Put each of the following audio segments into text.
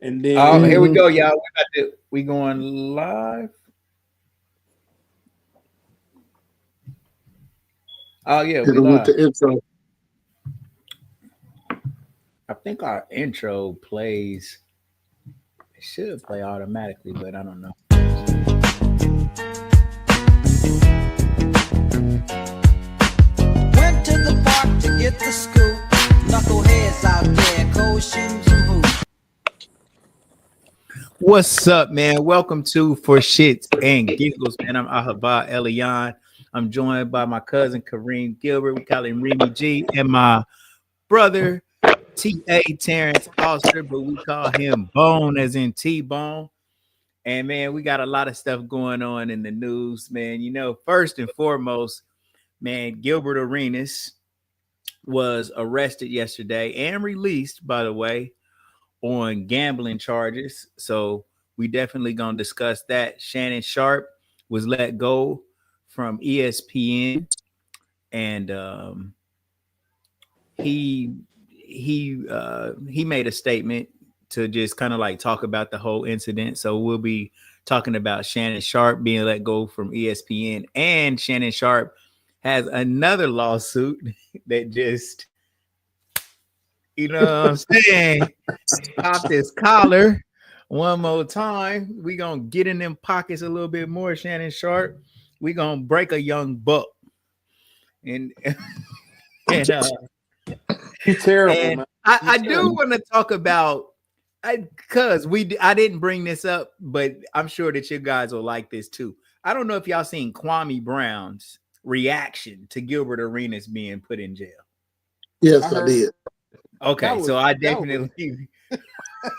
And then Here we go, y'all. We going live. Oh yeah, Hit we him with live. the intro. I think our intro plays. It should play automatically, but I don't know. Went to the park to get the scoop. Knuckleheads out there, cold shoes and boots. What's up, man? Welcome to For Shits and Giggles, man. I'm Ahaba Elian. I'm joined by my cousin Kareem Gilbert. We call him Remy G, and my brother T.A. Terrence Oster, but we call him Bone, as in T-Bone. And man, we got a lot of stuff going on in the news, man. You know, first and foremost, man, Gilbert Arenas was arrested yesterday and released, by the way, on gambling charges. So we definitely gonna discuss that. Shannon Sharpe was let go from ESPN, and he made a statement to just kind of like talk about the whole incident. So we'll be talking about Shannon Sharpe being let go from ESPN, and Shannon Sharpe has another lawsuit that just, you know what I'm saying, pop this collar one more time. We gonna get in them pockets a little bit more, Shannon Sharpe. We gonna break a young buck. And and he's terrible, and man. I do want to talk about, because I didn't bring this up, but I'm sure that you guys will like this too. I don't know if y'all seen Kwame Brown's reaction to Gilbert Arenas being put in jail. Yes, I did. Okay, so I definitely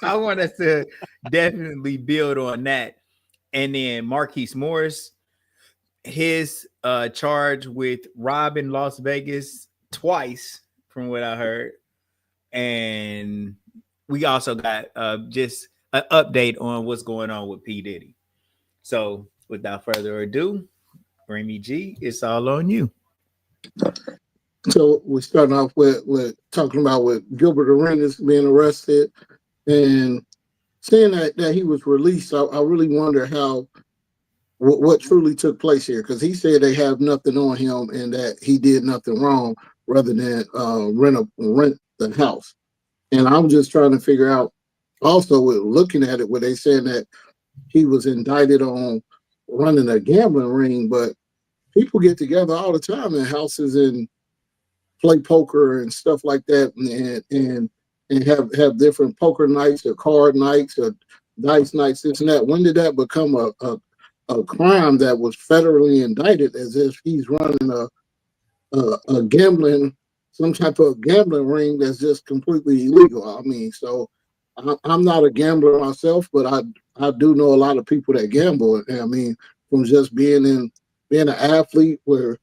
I want us to definitely build on that. And then Marquise Morris, his charge with robbing Las Vegas twice, from what I heard. And we also got just an update on what's going on with P. Diddy. So without further ado, Remy G, it's all on you. So we're starting off with talking about with Gilbert Arenas being arrested and saying that he was released. I really wonder what truly took place here, because he said they have nothing on him and that he did nothing wrong rather than rent the house. And I'm just trying to figure out, also with looking at it, where they saying that he was indicted on running a gambling ring, but people get together all the time in houses and play poker and stuff like that, and have different poker nights or card nights or dice nights, this and that. When did that become a crime that was federally indicted, as if he's running a gambling, some type of gambling ring that's just completely illegal? I mean, so I'm not a gambler myself, but I do know a lot of people that gamble. I mean, from just being an athlete, where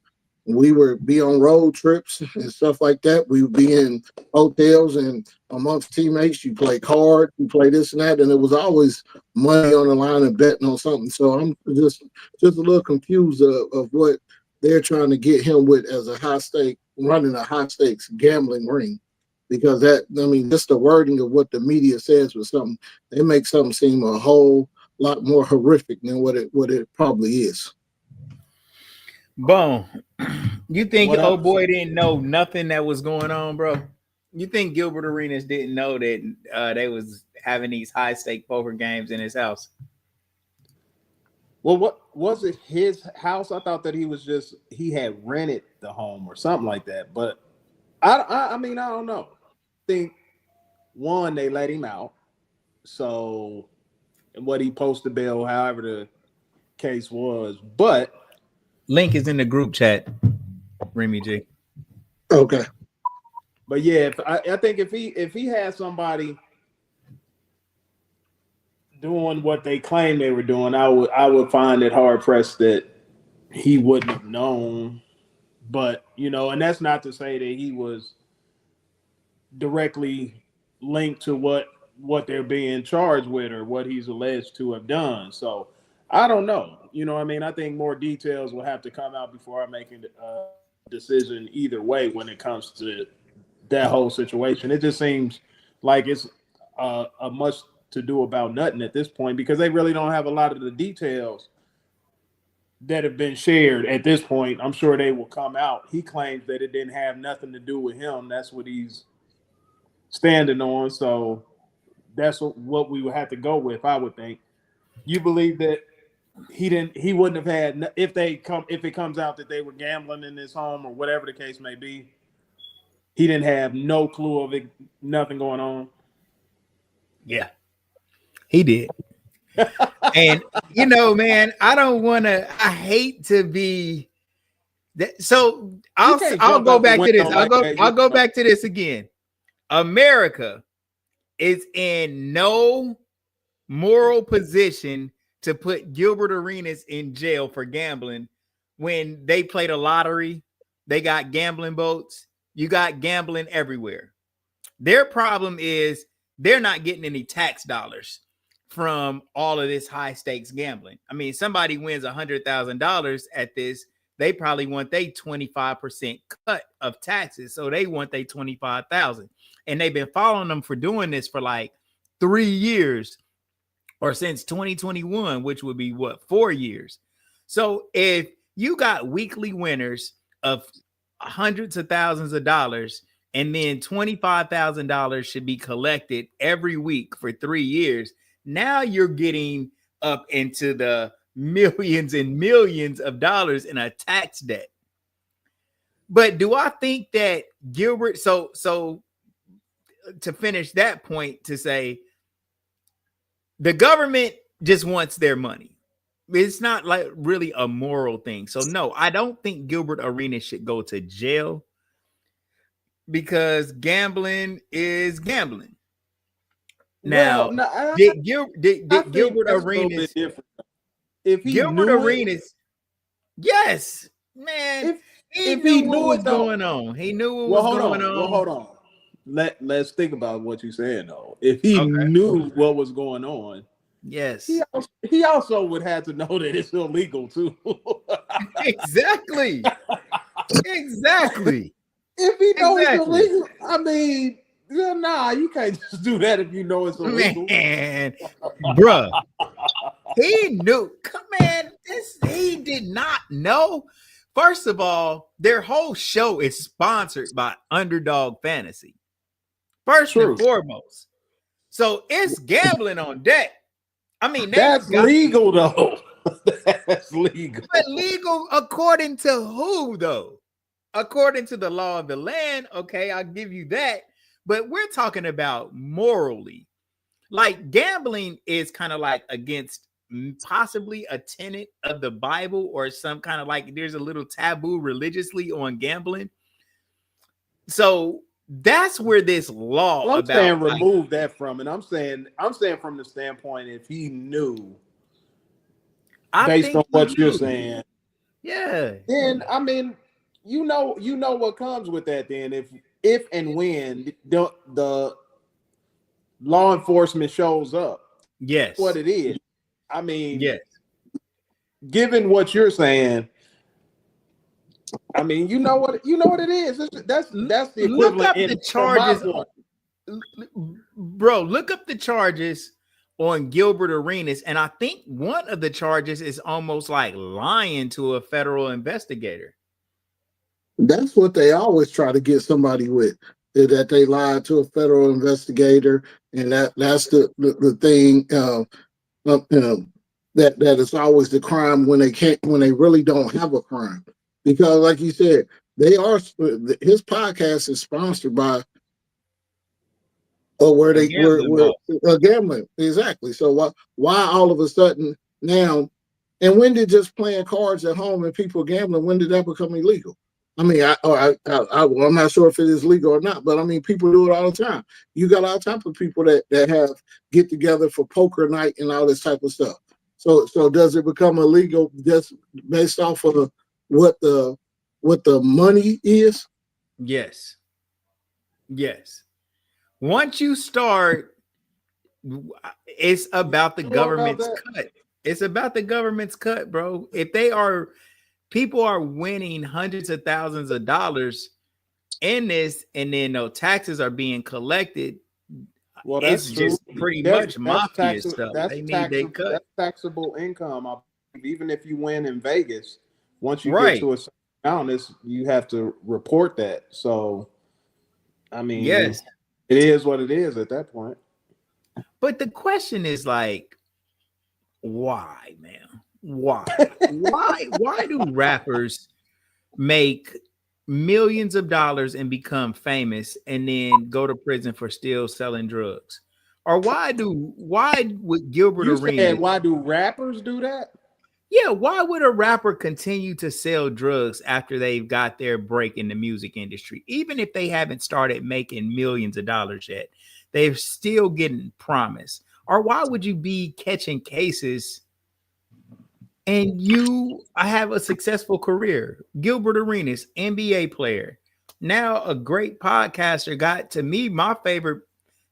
we would be on road trips and stuff like that. We would be in hotels and amongst teammates, you play cards, you play this and that, and it was always money on the line and betting on something. So I'm just a little confused of what they're trying to get him with as a running a high stakes gambling ring. Because just the wording of what the media says was something, they make something seem a whole lot more horrific than what it probably is. Bone, you think old boy didn't know nothing that was going on, bro? You think Gilbert Arenas didn't know that they was having these high stake poker games in his house? Well, what was it? His house? I thought that he had rented the home or something like that. But I mean, I don't know. I think one, they let him out. So, and what he posted bail, however the case was, but link is in the group chat, Remy G. Okay. But yeah, I think if he had somebody doing what they claimed they were doing, I would find it hard pressed that he wouldn't have known. But and that's not to say that he was directly linked to what they're being charged with or what he's alleged to have done. So I don't know. I mean, I think more details will have to come out before I make a decision either way when it comes to that whole situation. It just seems like it's a much to do about nothing at this point because they really don't have a lot of the details that have been shared at this point. I'm sure they will come out. He claims that it didn't have nothing to do with him. That's what he's standing on. So that's what we would have to go with, I would think. You believe that he wouldn't have had if it comes out that they were gambling in his home or whatever the case may be. He didn't have no clue of it, nothing going on. Yeah, he did. And you know, man, I hate to be that. So I'll go back to this. I'll go back to this again. America is in no moral position to put Gilbert Arenas in jail for gambling when they played a lottery. They got gambling boats. You got gambling everywhere. Their problem is they're not getting any tax dollars from all of this high stakes gambling. I mean, somebody wins $100,000 at this, they probably want their 25% cut of taxes. So they want their 25,000. And they've been following them for doing this for like 3 years or since 2021, which would be 4 years. So if you got weekly winners of hundreds of thousands of dollars, and then $25,000 should be collected every week for 3 years, now you're getting up into the millions and millions of dollars in a tax debt. But do I think that Gilbert, so to finish that point, to say the government just wants their money. It's not like really a moral thing. So no, I don't think Gilbert Arenas should go to jail because gambling is gambling. Now, did Gilbert Arenas? If he Gilbert Arenas, yes, man. If he knew what was going on, he knew what was going on. Well, hold on. Let's think about what you're saying though. If he knew what was going on, yes, he also would have to know that it's illegal too. Exactly. If he knows it's illegal, I mean, nah, you can't just do that if you know it's illegal. Man, bruh. He knew. Man, he did not know. First of all, their whole show is sponsored by Underdog Fantasy. First and foremost. So it's gambling on deck. I mean, that's legal though. That's legal. But legal according to who though? According to the law of the land, okay, I'll give you that. But we're talking about morally. Like gambling is kind of like against possibly a tenet of the Bible or some kind of like there's a little taboo religiously on gambling. So that's where this law I'm saying remove that from it. I'm saying from the standpoint if he knew based on what you're saying. Yeah. Then I mean, you know what comes with that then if and when the law enforcement shows up. Yes. What it is. I mean, yes. Given what you're saying, I mean, you know what it is. That's the equivalent. Look up the charges, bro. Look up the charges on Gilbert Arenas, and I think one of the charges is almost like lying to a federal investigator. That's what they always try to get somebody with, that they lied to a federal investigator, and that's the thing. That is always the crime when they really don't have a crime, because like you said, his podcast is sponsored by gambling. Exactly. So why all of a sudden now, and when did just playing cards at home and people gambling, when did that become illegal? I mean, I'm not sure if it is legal or not, but I mean, people do it all the time. You got all type of people that have get together for poker night and all this type of stuff. So does it become illegal just based off of what the money is? Yes. Once you start, it's about the government's cut. It's about the government's cut, bro. If people are winning hundreds of thousands of dollars in this, and then no taxes are being collected, Well, It's that's true. just pretty much That's mafia stuff. They need their cut. that's taxable income. Even if you win in Vegas, once you get Right. to a certain amount, you have to report that. So, I mean, Yes. it is what it is at that point. But the question is like, why, man? Why? Why do rappers make millions of dollars and become famous and then go to prison for still selling drugs? Or why would Gilbert You said, Arenas, why do rappers do that? yeah, why would a rapper continue to sell drugs after they've got their break in the music industry? Even if they haven't started making millions of dollars yet, they're still getting promised. Or why would you be catching cases and I have a successful career? Gilbert Arenas, NBA player, now a great podcaster, got to me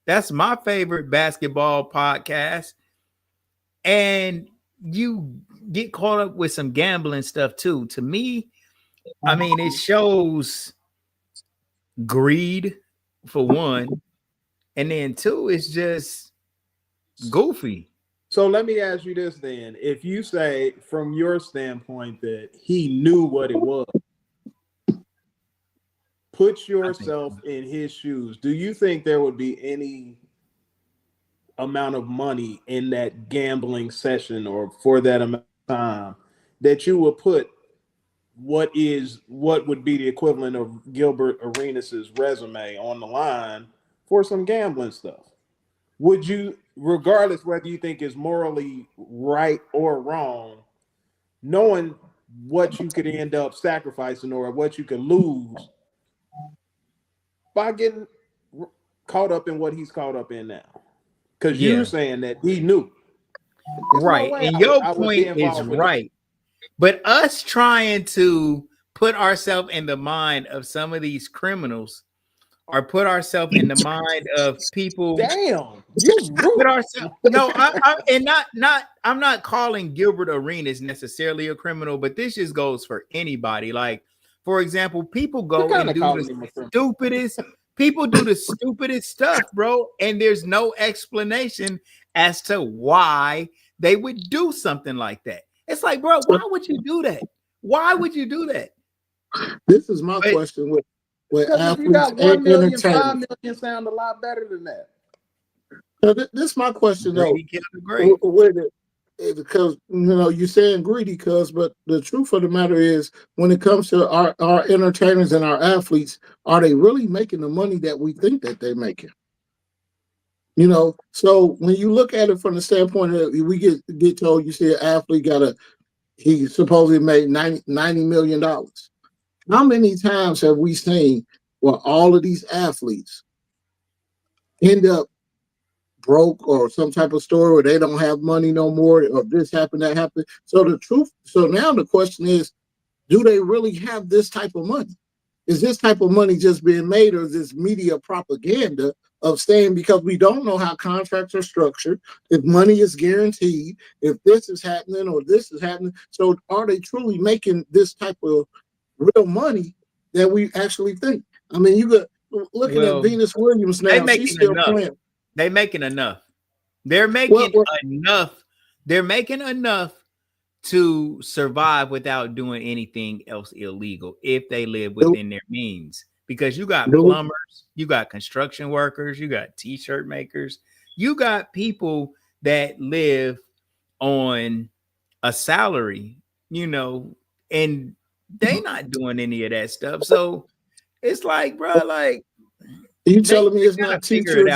that's my favorite basketball podcast. And you get caught up with some gambling stuff too. To me, I mean, it shows greed for one, and then two, it's just goofy. So let me ask you this then. If you say from your standpoint that he knew what it was, put yourself in his shoes. Do you think there would be any amount of money in that gambling session or for that amount of time that you would put what would be the equivalent of Gilbert Arenas's resume on the line for some gambling stuff? Would you, regardless whether you think is morally right or wrong, knowing what you could end up sacrificing or what you could lose by getting caught up in what he's caught up in now? Because you're saying that he knew. Right. No and your I would point is right. But us trying to put ourselves in the mind of some of these criminals or put ourselves in the mind of people. Damn, you put ourselves. No, I'm not calling Gilbert Arenas necessarily a criminal, but this just goes for anybody. Like, for example, people go and do the stupidest. People do the stupidest stuff, bro, and there's no explanation as to why they would do something like that. It's like, bro, why would you do that? Why would you do that? This is my question with athletes you got 1 million, 5 million sound a lot better than that. So this is my question though. Because you're saying greedy, but the truth of the matter is, when it comes to our entertainers and our athletes, are they really making the money that we think that they're making? So when you look at it from the standpoint of, we get told, you see an athlete he supposedly made $90 million. How many times have we seen where all of these athletes end up broke or some type of story where they don't have money no more, or this happened, that happened? So now the question is, do they really have this type of money? Is this type of money just being made, or is this media propaganda of saying, because we don't know how contracts are structured, if money is guaranteed, if this is happening or this is happening? So are they truly making this type of real money that we actually think? I mean, you got looking at Venus Williams now, she's still playing. They're making enough. They're making enough. They're making enough to survive without doing anything else illegal if they live within their means. Because you got plumbers, you got construction workers, you got t-shirt makers, you got people that live on a salary, and they not doing any of that stuff. So it's like, bro, like, you telling me it's not teachers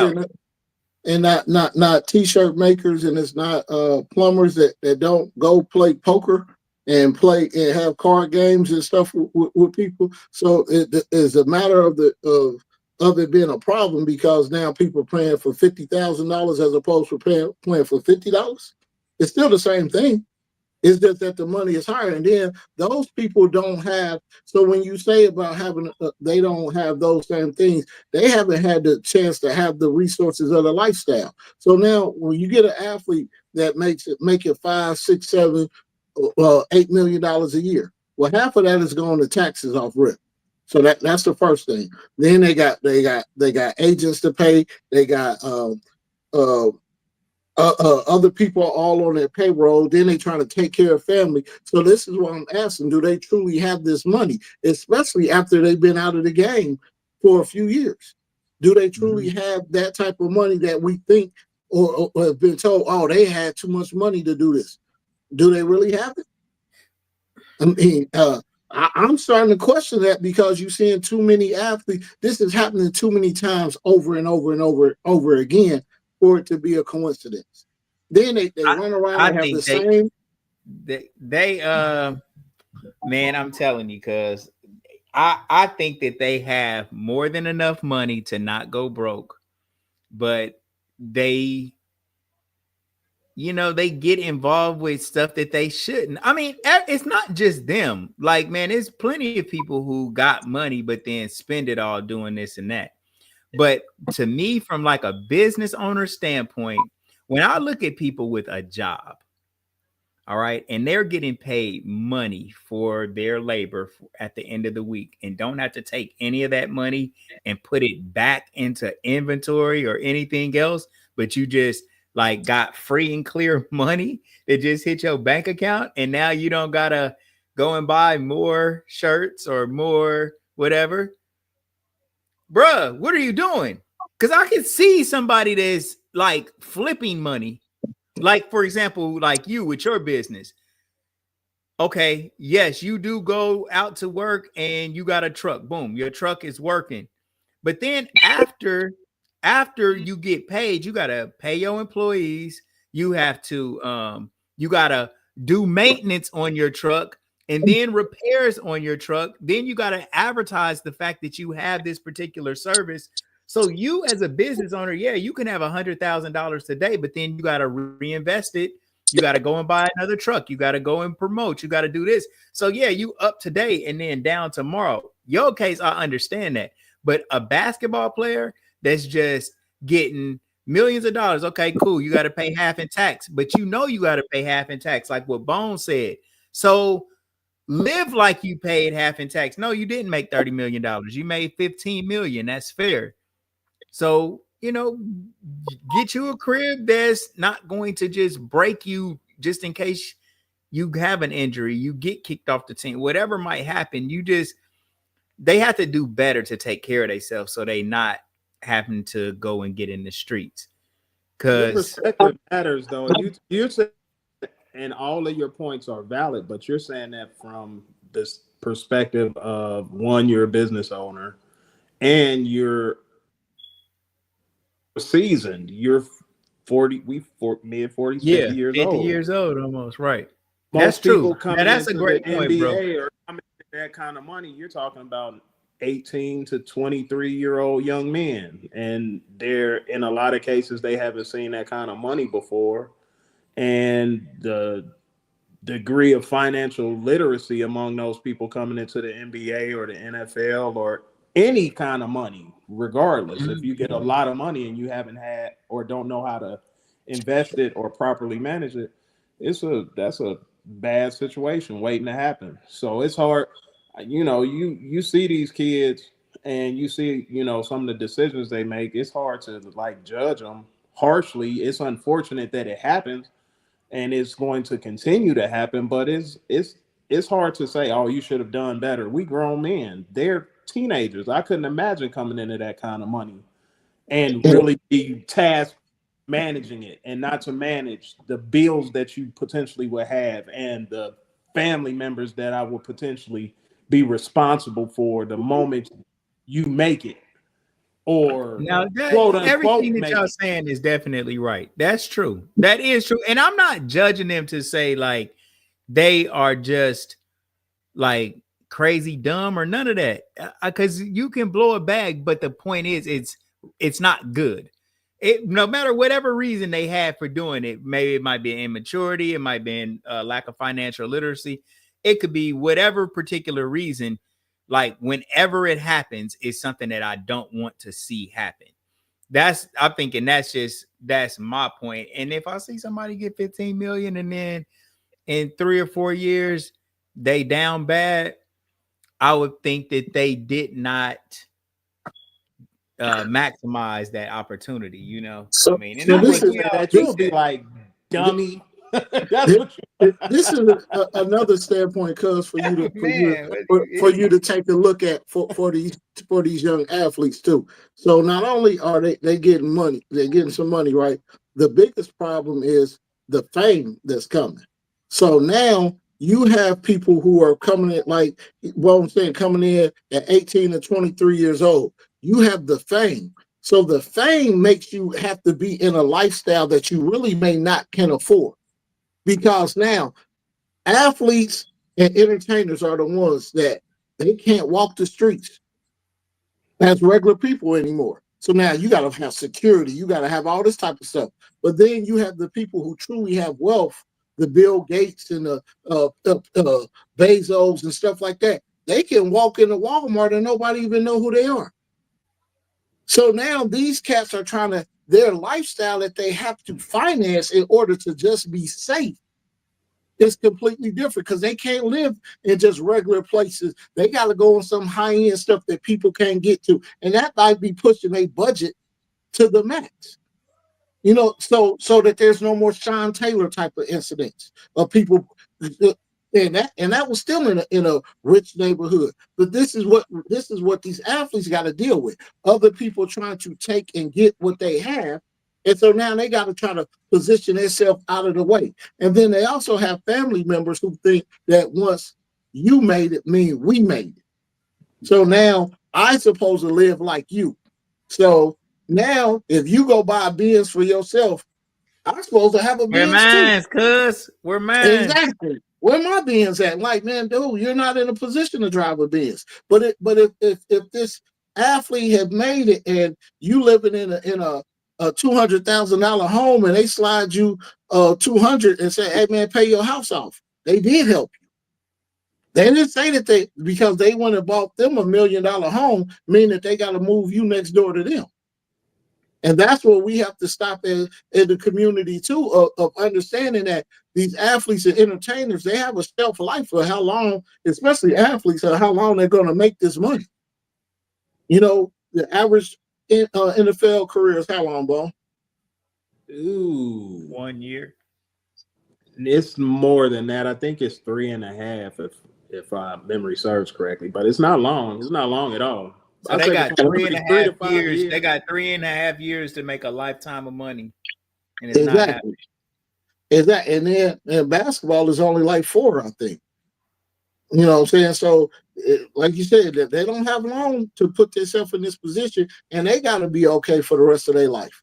and not t-shirt makers, and it's not plumbers that don't go play poker and play and have card games and stuff with people? So it is a matter of it being a problem, because now people are playing for $50,000 as opposed to playing for $50. It's still the same thing. It's just that the money is higher, and then those people don't have. So when you say about having, they don't have those same things, they haven't had the chance to have the resources of the lifestyle. So now, when you get an athlete that make it $5, $6, $7, $8 million a year, well, half of that is going to taxes off rip. So that's the first thing. Then they got agents to pay. They got uh, other people all on their payroll. Then they trying to take care of family. So this is what I'm asking: do they truly have this money, especially after they've been out of the game for a few years? Do they truly have that type of money that we think or have been told? Oh, they had too much money to do this. Do they really have it? I mean, I'm starting to question that because you're seeing too many athletes. This is happening too many times over and over and over again for it to be a coincidence. Then they run around I and have the think same. they man, I'm telling you, because I think that they have more than enough money to not go broke, but they, they get involved with stuff that they shouldn't. I mean, it's not just them. Like, man, there's plenty of people who got money, but then spend it all doing this and that. But to me, from like a business owner standpoint, when I look at people with a job, all right, and they're getting paid money for their labor at the end of the week and don't have to take any of that money and put it back into inventory or anything else, but you just like got free and clear money that just hit your bank account, and now you don't gotta go and buy more shirts or more whatever. Bruh, what are you doing? Because I can see somebody that's like flipping money. Like, for example, like you with your business. Okay, yes, you do go out to work and you got a truck. Boom, your truck is working. But then after you get paid, you got to pay your employees. You have to you got to do maintenance on your truck and then repairs on your truck. Then you got to advertise the fact that you have this particular service. So you as a business owner, yeah, you can have $100,000 today, but then you got to reinvest it. You got to go and buy another truck. You got to go and promote. You got to do this. So yeah, you up today and then down tomorrow. Your case, I understand that. But a basketball player that's just getting millions of dollars, okay, cool. You got to pay half in tax, but you got to pay half in tax, like what Bone said. So live like you paid half in tax. No, you didn't make $30 million. You made 15 million. That's fair. So, get you a crib that's not going to just break you just in case you have an injury, you get kicked off the team, whatever might happen. They have to do better to take care of themselves so they not having to go and get in the streets. Your Because perspective matters, though. You said, and all of your points are valid, but you're saying that from this perspective of one, you're a business owner, and you're seasoned. You're 40, mid 40s, 50 years 50 old. years old almost, right? Most That's true. people coming That's into a great the point, bro. NBA or coming into that kind of money, you're talking about 18 to 23-year-old young men. And they're, in a lot of cases, they haven't seen that kind of money before. And the degree of financial literacy among those people coming into the NBA or the NFL or any kind of money, regardless, if you get a lot of money and you haven't had or don't know how to invest it or properly manage it, that's a bad situation waiting to happen. So it's hard. You see these kids and you see, some of the decisions they make. It's hard to like judge them harshly. It's unfortunate that it happens and it's going to continue to happen, but it's hard to say, oh, you should have done better. We grown men. They're teenagers. I couldn't imagine coming into that kind of money and really be tasked managing it and not to manage the bills that you potentially would have and the family members that I would potentially be responsible for the moment you make it, or Now quote unquote everything that make y'all it. saying is definitely right. That's true. That is true. And I'm not judging them to say like they are just like crazy dumb or none of that. Because you can blow a bag, but the point is it's not good. No matter whatever reason they have for doing it, maybe it might be immaturity, it might be a lack of financial literacy, it could be whatever particular reason. Like whenever it happens, is something that I don't want to see happen. I'm thinking that's my point. And if I see somebody get 15 million and then in 3 or 4 years they down bad, I would think that they did not maximize that opportunity. You know, I So, mean, and so You I this think wouldn't is we say all that. You think would be that. like, dummy. That's this, what you. this is another standpoint, cuz for you to Man, for you to take a look at for these young athletes too. So not only are they getting money, they're getting some money, right? The biggest problem is the fame that's coming. So now you have people who are coming in like what I'm saying, coming in at 18 to 23 years old. You have the fame. So the fame makes you have to be in a lifestyle that you really may not can afford because now athletes and entertainers are the ones that they can't walk the streets as regular people anymore. So now you got to have security, you got to have all this type of stuff. But then you have the people who truly have wealth, the Bill Gates and the Bezos and stuff like that. They can walk into Walmart and nobody even know who they are. So now these cats are trying to their lifestyle that they have to finance in order to just be safe is completely different because they can't live in just regular places. They got to go on some high end stuff that people can't get to, and that might be pushing a budget to the max. You know, so that there's no more Sean Taylor type of incidents of people, and that was still in a rich neighborhood. But this is what these athletes got to deal with. Other people trying to take and get what they have, and so now they got to try to position themselves out of the way. And then they also have family members who think that once you made it, mean we made it. So now I supposed to live like you. So now, if you go buy a Benz for yourself, I'm supposed to have a We're Benz too. mines, cuz we're mines. Exactly. Where my Benz at? Like, man, dude, you're not in a position to drive a Benz. But if this athlete had made it and you living in a $200,000 home and they slide you 200 and say, hey man, pay your house off. They did help you. They didn't say that they because they went and bought them $1 million home, mean that they got to move you next door to them. And that's what we have to stop in the community too, of understanding that these athletes and entertainers, they have a shelf life for how long, especially athletes, or how long they're going to make this money. You know, the average NFL career is how long, Bo? Ooh, 1 year. it's more than that. I think it's 3.5, if memory serves correctly. But it's not long. It's not long at all. So I they say got between three and a three half to 5 years. years. They got 3.5 years to make a lifetime of money, and it's not Exactly. happening. Exactly. And then basketball is only like 4, I think. You know what I'm saying? So, like you said, that they don't have long to put themselves in this position, and they got to be okay for the rest of their life.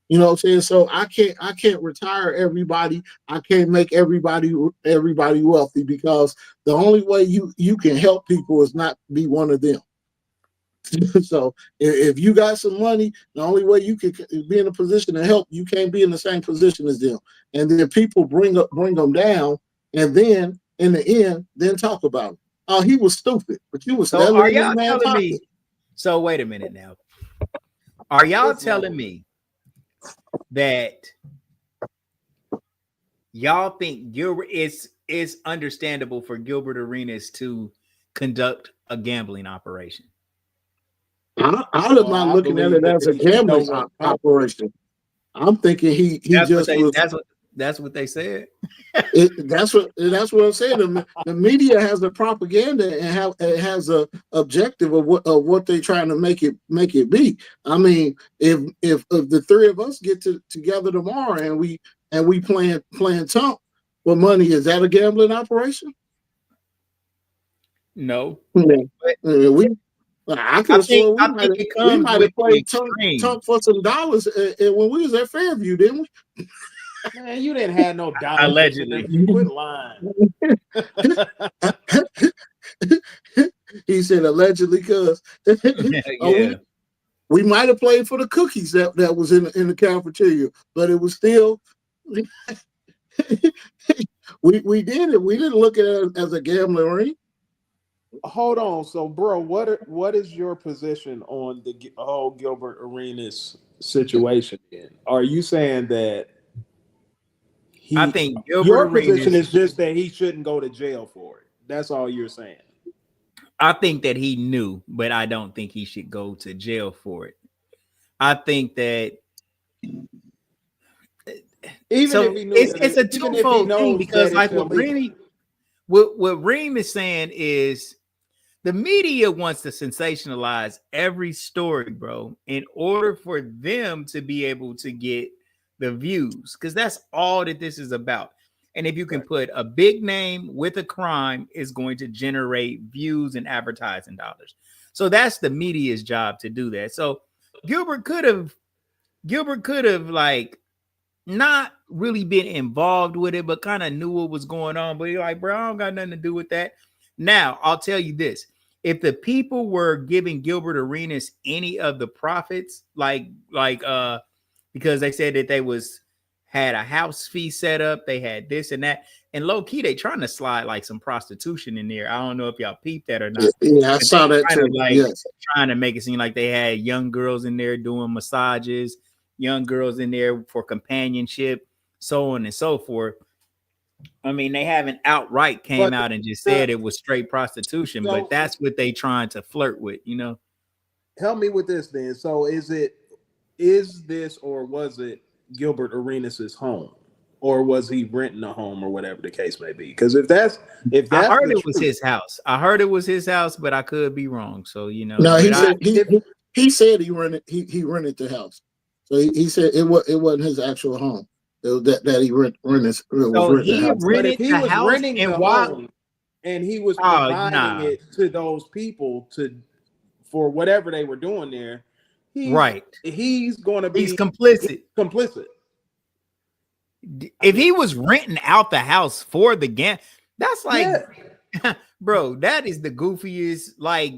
You know what I'm saying? So I can't retire everybody. I can't make everybody wealthy because the only way you can help people is not be one of them. So if you got some money, the only way you can be in a position to help, you can't be in the same position as them. And then people bring them down, and then in the end, then talk about it. Oh, he was stupid, but you was So that are little y'all man telling pocket. me? So wait a minute now. Are y'all telling me that y'all think it's understandable for Gilbert Arenas to conduct a gambling operation? I'm not looking at it as a gambling operation. I'm thinking he just was. That's what they said. That's what I'm saying. The media has a propaganda and it has a objective of what they're trying to make it be. I mean, if the three of us get together tomorrow and we playing Trump for money, is that a gambling operation? No. I could have sworn we might have played Trump for some dollars when we was at Fairview, didn't we? Man, you didn't have no dollars. Allegedly. You quit lying. He said allegedly, cuz Yeah. we might have played for the cookies that was in the cafeteria, but it was still we did it. We didn't look at it as a gambling ring. Hold on. So, bro, what is your position on the whole Gilbert Arenas situation? Then? Are you saying that I think your Gilbert position Arenas is just that he shouldn't go to jail for it? That's all you're saying. I think that he knew, but I don't think he should go to jail for it. I think that Even so if he knew it's a even if he twofold thing knows because that it's like illegal. what Reem is saying is the media wants to sensationalize every story, bro, in order for them to be able to get the views, because that's all that this is about. And if you can put a big name with a crime, it's going to generate views and advertising dollars. So that's the media's job to do that. So Gilbert could have like not really been involved with it, but kind of knew what was going on. But he's like, bro, I don't got nothing to do with that. Now, I'll tell you this. If the people were giving Gilbert Arenas any of the profits, because they said that they had a house fee set up, they had this and that, and low key they trying to slide like some prostitution in there. I don't know if y'all peeped that or not. Yeah, I saw that too. Yes, trying to make it seem like they had young girls in there doing massages, young girls in there for companionship, so on and so forth. I mean, they haven't outright came out and just said it was straight prostitution, but that's what they trying to flirt with, you know. Help me with this then. So is this or was it Gilbert Arenas's home? Or was he renting a home or whatever the case may be? Because if that's I heard it was his house. I heard it was his house, but I could be wrong. So you know, no, he said he rented the house. So he said it wasn't his actual home. That he rented. So he rented but if he the was house renting the home and he was providing it to those people for whatever they were doing there, he's going to be complicit. If he was renting out the house for the game, that's like, bro, that is the goofiest, like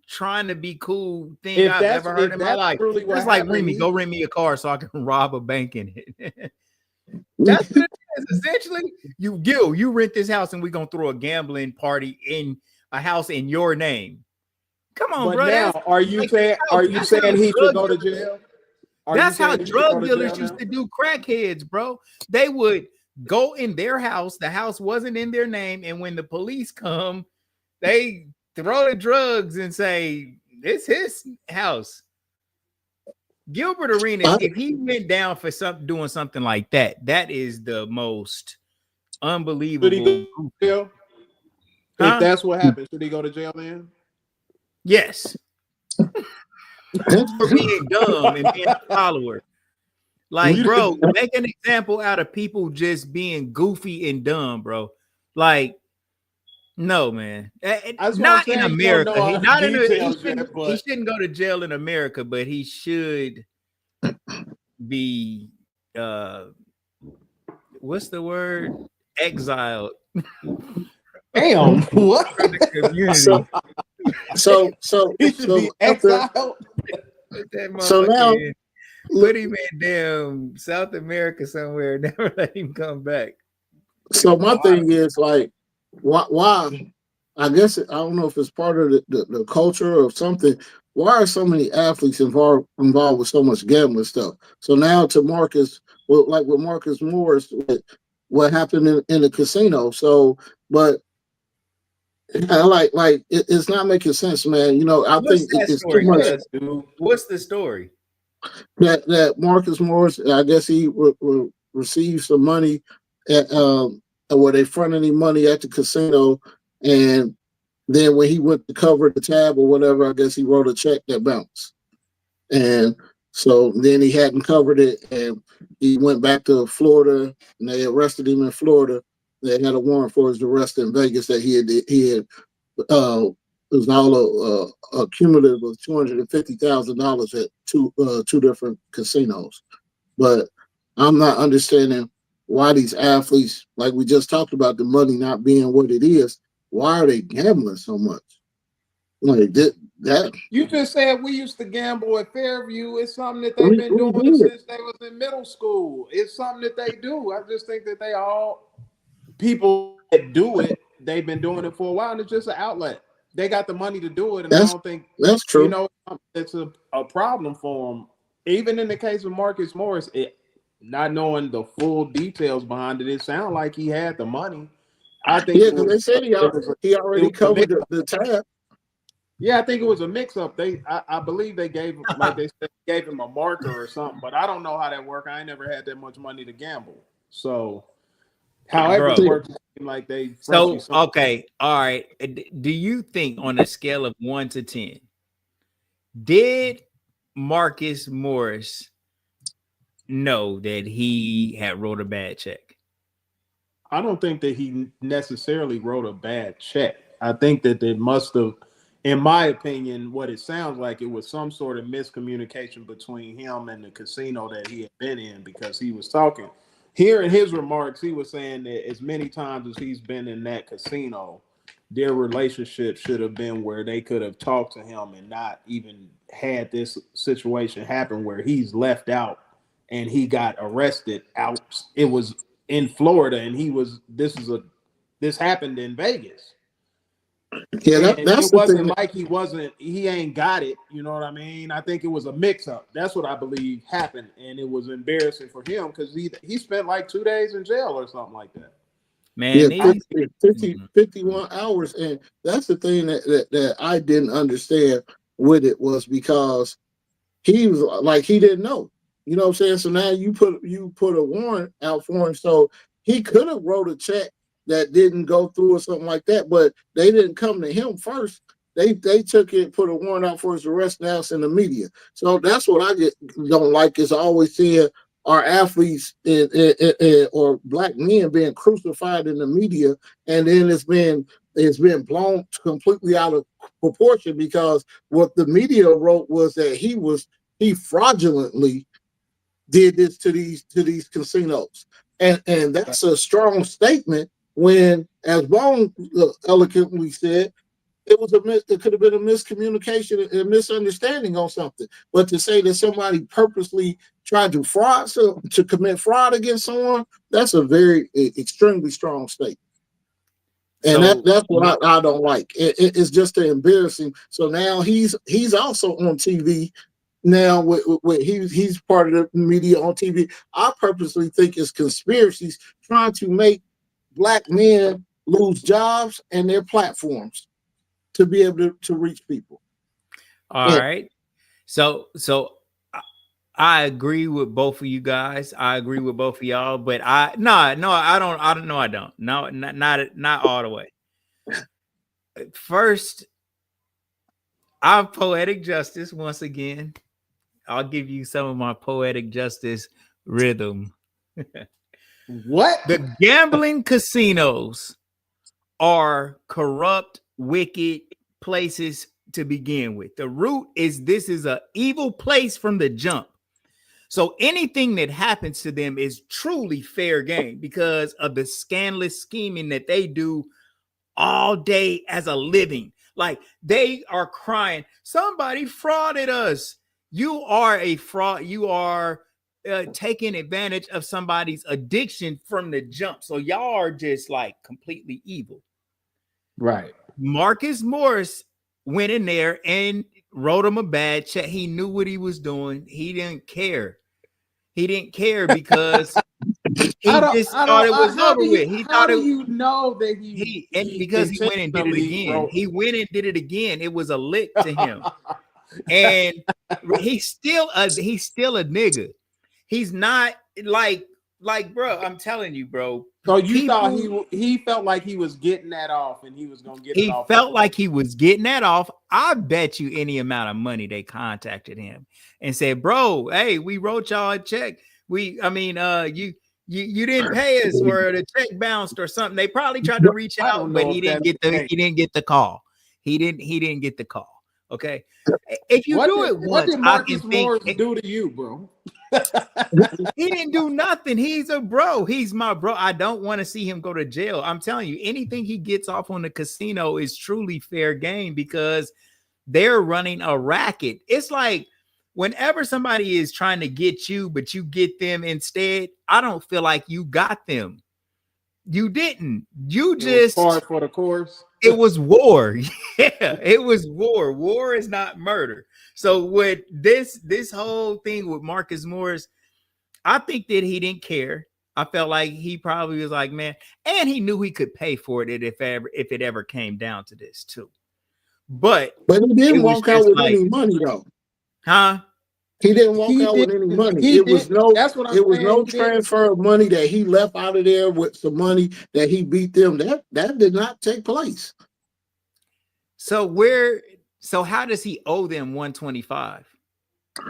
trying to be cool thing I've ever heard in my life. It's like, Remy, go rent me a car so I can rob a bank in it. That's what it is. Essentially, you rent this house and we're gonna throw a gambling party in a house in your name. Come on, bro. Now, are you saying he should go to jail? That's how drug dealers used to do crackheads, bro. They would go in their house. The house wasn't in their name. And when the police come, they throw the drugs and say, it's his house. Gilbert Arenas, if he went down for doing something like that, that is the most unbelievable. Should he go to jail? If that's what happened, should he go to jail then? Yes. For being dumb and being a follower. Like, bro, make an example out of people just being goofy and dumb, bro. Like, no, man. Not in America. He shouldn't go to jail in America, but he should be what's the word? Exiled. Damn, what? So he should be exiled. So now put him in damn South America somewhere, never let him come back. So my thing is like, why? I guess I don't know if it's part of the culture or something. Why are so many athletes involved with so much gambling stuff? So now to Marcus, like with Marcus Morris, what happened in the casino. So, but like it's not making sense, man. You know, I think it's too much. What's the story? That Marcus Morris, I guess he received some money at where they fronted him money at the casino, and then when he went to cover the tab or whatever, I guess he wrote a check that bounced, and so then he hadn't covered it, and he went back to Florida, and they arrested him in Florida. They had a warrant for his arrest in Vegas that he had it was all a cumulative of $250,000 at two different casinos. But I'm not understanding why these athletes, like we just talked about, the money not being what it is. Why are they gambling so much? Like that. You just said we used to gamble at Fairview. It's something that they've been doing since they was in middle school. It's something that they do. I just think that people that do it, they've been doing it for a while, and it's just an outlet. They got the money to do it, and I don't think that's true. You know, it's a problem for them. Even in the case of Marcus Morris, not knowing the full details behind it, it sounded like he had the money. I think because they said he already covered the tab. Yeah, I think it was a mix-up. I believe they gave him, like they said, gave him a marker or something, but I don't know how that worked. I ain't never had that much money to gamble. So, however it Bro. worked, it seemed like they front you So, something. okay, all right. Do you think on a scale of 1 to 10, did Marcus Morris know that he had wrote a bad check? I don't think that he necessarily wrote a bad check. I think that they must have, in my opinion, what it sounds like, it was some sort of miscommunication between him and the casino that he had been in, because he was talking here in his remarks. He was saying that as many times as he's been in that casino, their relationship should have been where they could have talked to him and not even had this situation happen where he's left out and he got arrested out. It was in Florida, and this happened in Vegas. Yeah, And that's it the thing. wasn't like he ain't got it. You know what I mean? I think it was a mix up. That's what I believe happened. And it was embarrassing for him because he spent like 2 days in jail or something like that. Man, Yeah, these 51 hours. And that's the thing that I didn't understand with it, was because he was like, he didn't know. You know what I'm saying? So now you put a warrant out for him. So he could have wrote a check that didn't go through or something like that, but they didn't come to him first. They took it, put a warrant out for his arrest. Now it's in the media. So that's what don't like, is always seeing our athletes or black men being crucified in the media, and then it's been blown completely out of proportion, because what the media wrote was that he fraudulently did this to these casinos, and that's a strong statement. When, as Bone eloquently said, it could have been a miscommunication and a misunderstanding on something. But to say that somebody purposely tried to commit fraud against someone, that's a very extremely strong statement. And so that's what I don't like. It's just embarrassing. So now he's also on TV now. He's part of the media on TV. I purposely think it's conspiracies trying to make black men lose jobs and their platforms to be able to reach people. all right. So I agree with both of you guys. I agree with both of y'all, but I don't. No, not all the way. First, I'm poetic justice once again. I'll give you some of my poetic justice rhythm. What? The gambling casinos are corrupt, wicked places to begin with. The root is this is an evil place from the jump. So anything that happens to them is truly fair game because of the scandalous scheming that they do all day as a living. Like they are crying, somebody frauded us. You are a fraud. You are taking advantage of somebody's addiction from the jump. So y'all are just like completely evil. Right. Marcus Morris went in there and wrote him a bad check. He knew what he was doing. He didn't care. He didn't care because he just thought it was over with. He how thought do it. you know that And he because he went and did it intentionally again. wrote? He went and did it again. It was a lick to him. And he's still a nigga. He's not like bro, I'm telling you, bro. So you thought he felt like he was getting that off, and he was gonna get it He off. felt like he was getting that off. I bet you any amount of money they contacted him and said, bro, hey, we wrote y'all a check. You didn't pay us, or the check bounced or something. They probably tried to reach I out, don't but know he if didn't that's get the call. He didn't get the call. Okay. If you do it what once, did I can Marcus think Morris do to you, bro? he didn't do nothing. He's a bro. He's my bro. I don't want to see him go to jail. I'm telling you, anything he gets off on the casino is truly fair game because they're running a racket. It's like whenever somebody is trying to get you, but you get them instead, I don't feel like you got them. You didn't. You just par for the course. It was war. Yeah, it was war. War is not murder. So with this whole thing with Marcus Morris, I think that he didn't care. I felt like he probably was like, man, and he knew he could pay for it if it ever came down to this too. but But he it didn't was walk out just with like, any money though. huh? He didn't walk He out with did. any money. He did. That's what I'm It was saying. no He did. transfer of money that he left out of there with some money that he beat them. That did not take place. So how does he owe them 125?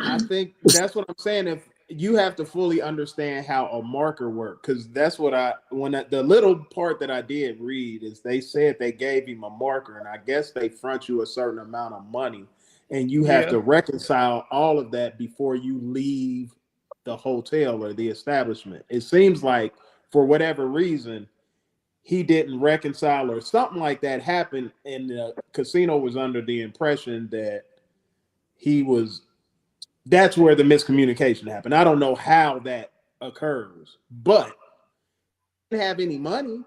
I think that's what I'm saying. If you have to fully understand how a marker works, because that's what the little part that I did read is they said they gave him a marker, and I guess they front you a certain amount of money, and you have Yeah. to reconcile all of that before you leave the hotel or the establishment. It seems like for whatever reason he didn't reconcile or something like that happened, and the casino was under the impression that he was that's where the miscommunication happened. I don't know how that occurs, but he didn't have any money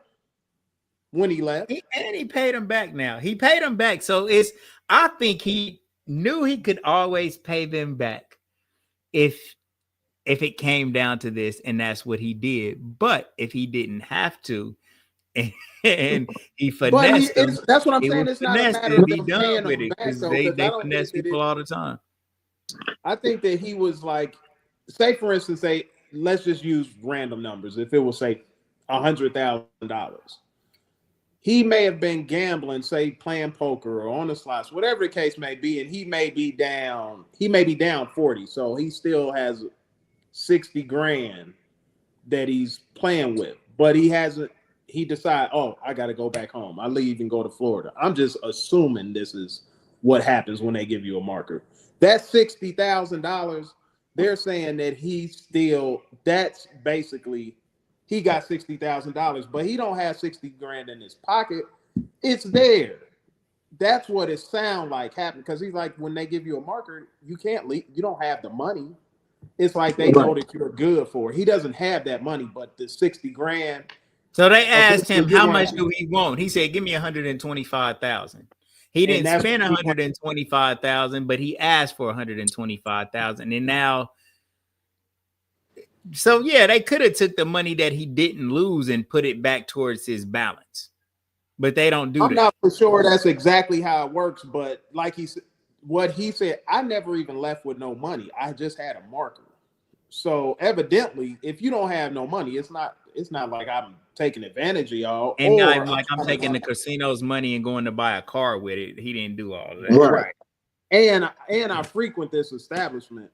when he left. And he paid him back now. He paid him back. So I think he knew he could always pay them back if it came down to this, and that's what he did. But if he didn't have to, and he But finessed them, that's what I'm it saying. was It's not a finessed matter and of be them done paying with him it, back because though, they because I they don't finesse think that people all the time. I think that he was like, say for instance, say let's just use random numbers. If it was say $100,000, he may have been gambling, say playing poker or on the slots, whatever the case may be, and he may be down. He may be down 40, so he still has 60 grand that he's playing with, but he hasn't. He decide, oh, I got to go back home. I leave and go to Florida. I'm just assuming this is what happens when they give you a marker. That $60,000, they're saying that that's basically he got $60,000, but he don't have 60 grand in his pocket. It's there. That's what it sounds like happened, because he's like, when they give you a marker, you can't leave. You don't have the money. It's like they know that you're good for it. He doesn't have that money, but the 60 grand. So they asked Eventually him, you're how going much to, do he want? He said, give me 125,000. He and didn't that's spend what he wants. 125,000, but he asked for 125,000. And now, so yeah, they could have took the money that he didn't lose and put it back towards his balance. But they don't do I'm that. not for sure that's exactly how it works, but like what he said, I never even left with no money. I just had a marker. So evidently, if you don't have no money, it's not like I'm taking advantage of y'all, And not or even like I'm taking the casino's money and going to buy a car with it. He didn't do all of that. Right. And I frequent this establishment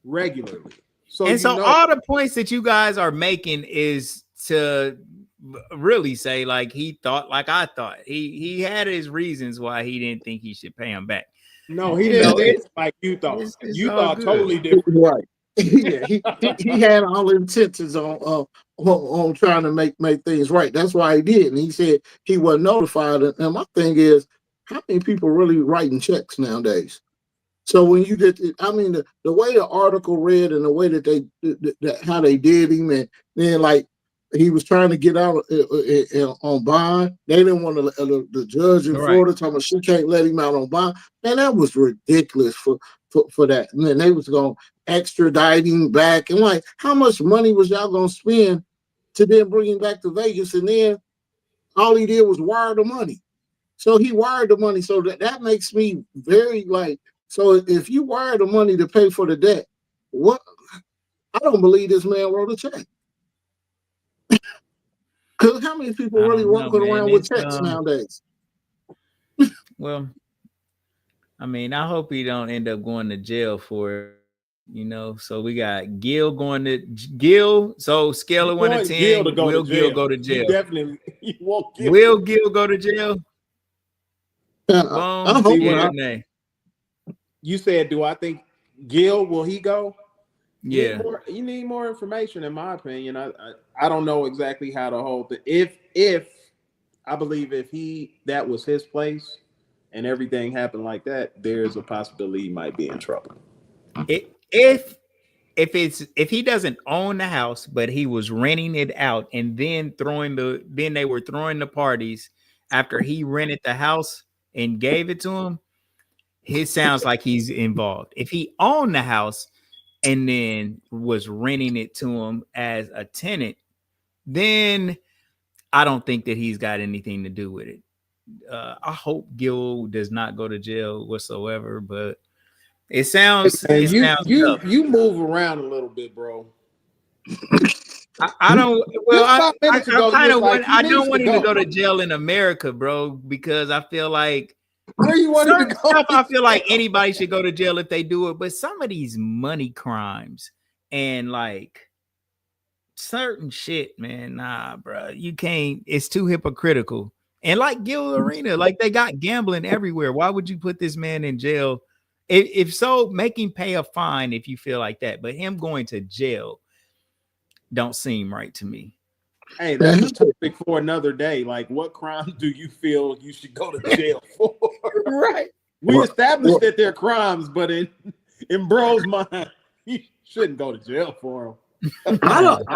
regularly. So And so all the points that you guys are making is to really say, like, he thought like I thought. He had his reasons why he didn't think he should pay him back. no, he You didn't know, think like you thought. it's You all thought good. totally different. Right. Yeah, he had all intentions on trying to make things right. That's why he did. And he said he wasn't notified. And my thing is, how many people really writing checks nowadays? So when you get, I mean, the way the article read and the way that how they did him, and then like he was trying to get out on bond. They didn't want to, the judge in Right. Florida told me she can't let him out on bond. Man, that was ridiculous for that. And then they was going to extradite him back. And like, how much money was y'all going to spend to then bring him back to Vegas? And then all he did was wire the money. So he wired the money. So that makes me very like, so if you wire the money to pay for the debt, what? I don't believe this man wrote a check. Because how many people I really don't know, walking man. around with checks nowadays? Well, I mean, I hope he don't end up going to jail for it. You know, so we got Gil going to Gil. So scale of 1 to 10, will Gil go to jail? You won't Gil. Will Gil go to jail? I Boom. hope Yeah, not. nay. You said, do I think Gil will he go? Yeah. You need more information, in my opinion. I don't know exactly how to hold it. If I believe if that was his place and everything happened like that, there's a possibility he might be in trouble. If he doesn't own the house, but he was renting it out and then they were throwing the parties after he rented the house and gave it to him, it sounds like he's involved. If he owned the house and then was renting it to him as a tenant, then I don't think that he's got anything to do with it. I hope Gil does not go to jail whatsoever, but it And you sounds you tough. you move around a little bit, bro. I don't. Well, Just 5 minutes I ago, you kind was of like want. he I don't needs to want him to go. go to jail in America, bro, because I feel like Where you want him to certain go? stuff. I feel like anybody should go to jail if they do it, but some of these money crimes and like certain shit, man, nah, bro, you can't. It's too hypocritical. And like Gilbert Arena, like they got gambling everywhere. Why would you put this man in jail? If so, make him pay a fine if you feel like that. But him going to jail don't seem right to me. Hey, that's Man, a topic for another day. Like, what crimes do you feel you should go to jail for? Right. We well, established that they're crimes, but in bro's mind, he shouldn't go to jail for them. I don't.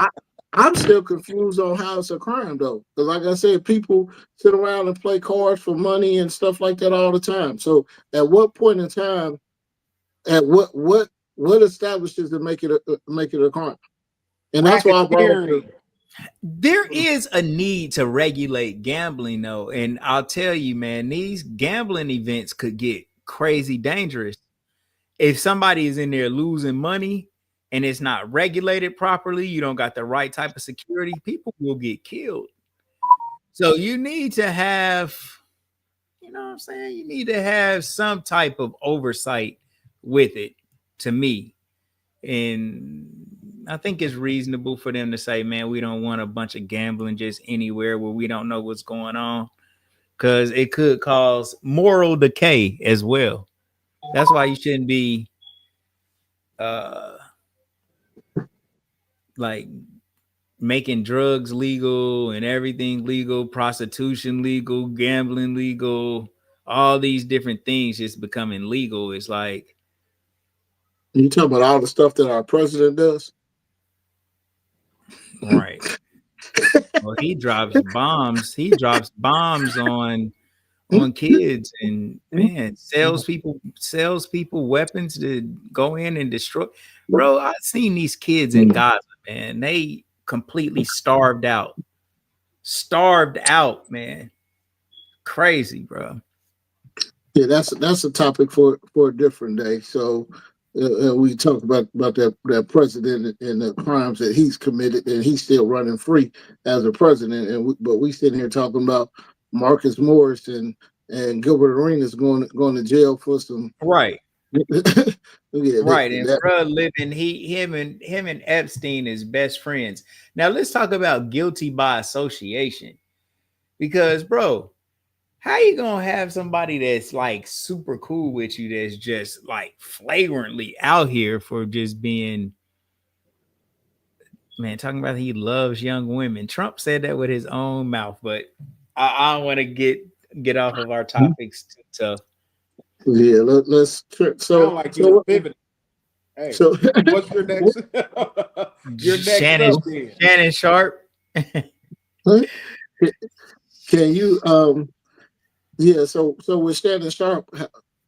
I'm still confused on how it's a crime though, because like I said, people sit around and play cards for money and stuff like that all the time. So, at what point in time, at what establishes to make it a crime? And that's why I brought up the. Racketeering. There is a need to regulate gambling, though. And I'll tell you, man, these gambling events could get crazy dangerous. If somebody is in there losing money and it's not regulated properly, you don't got the right type of security, people will get killed. So you need to have, you know what I'm saying? You need to have some type of oversight with it, to me. And I think it's reasonable for them to say, man, we don't want a bunch of gambling just anywhere where we don't know what's going on, because it could cause moral decay as well. That's why you shouldn't be uh like making drugs legal and everything legal, prostitution legal, gambling legal, all these different things just becoming legal. It's like, You talking about all the stuff that our president does? right. Well, he drops bombs. He drops bombs on kids, and man, sells people weapons to go in and destroy. Bro, I've seen these kids in Gaza, man. They completely starved out, man. Crazy, bro. Yeah, that's a topic for a different day. So we talk about that president and the crimes that he's committed, and he's still running free as a president. But we sitting here talking about Marcus Morris and Gilbert Arenas going to jail for some. Right. Yeah, Right, and bro living him and Epstein is best friends. Now let's talk about guilty by association, because bro, how you gonna have somebody that's like super cool with you that's just like flagrantly out here for just being, man, talking about he loves young women. Trump said that with his own mouth, but I don't want to get off of our topics too tough. Yeah, let's Sound like you were pivoting. Hey, so what's your next? Your next Shannon up then. Shannon Sharpe. can you yeah, so with Shannon Sharpe,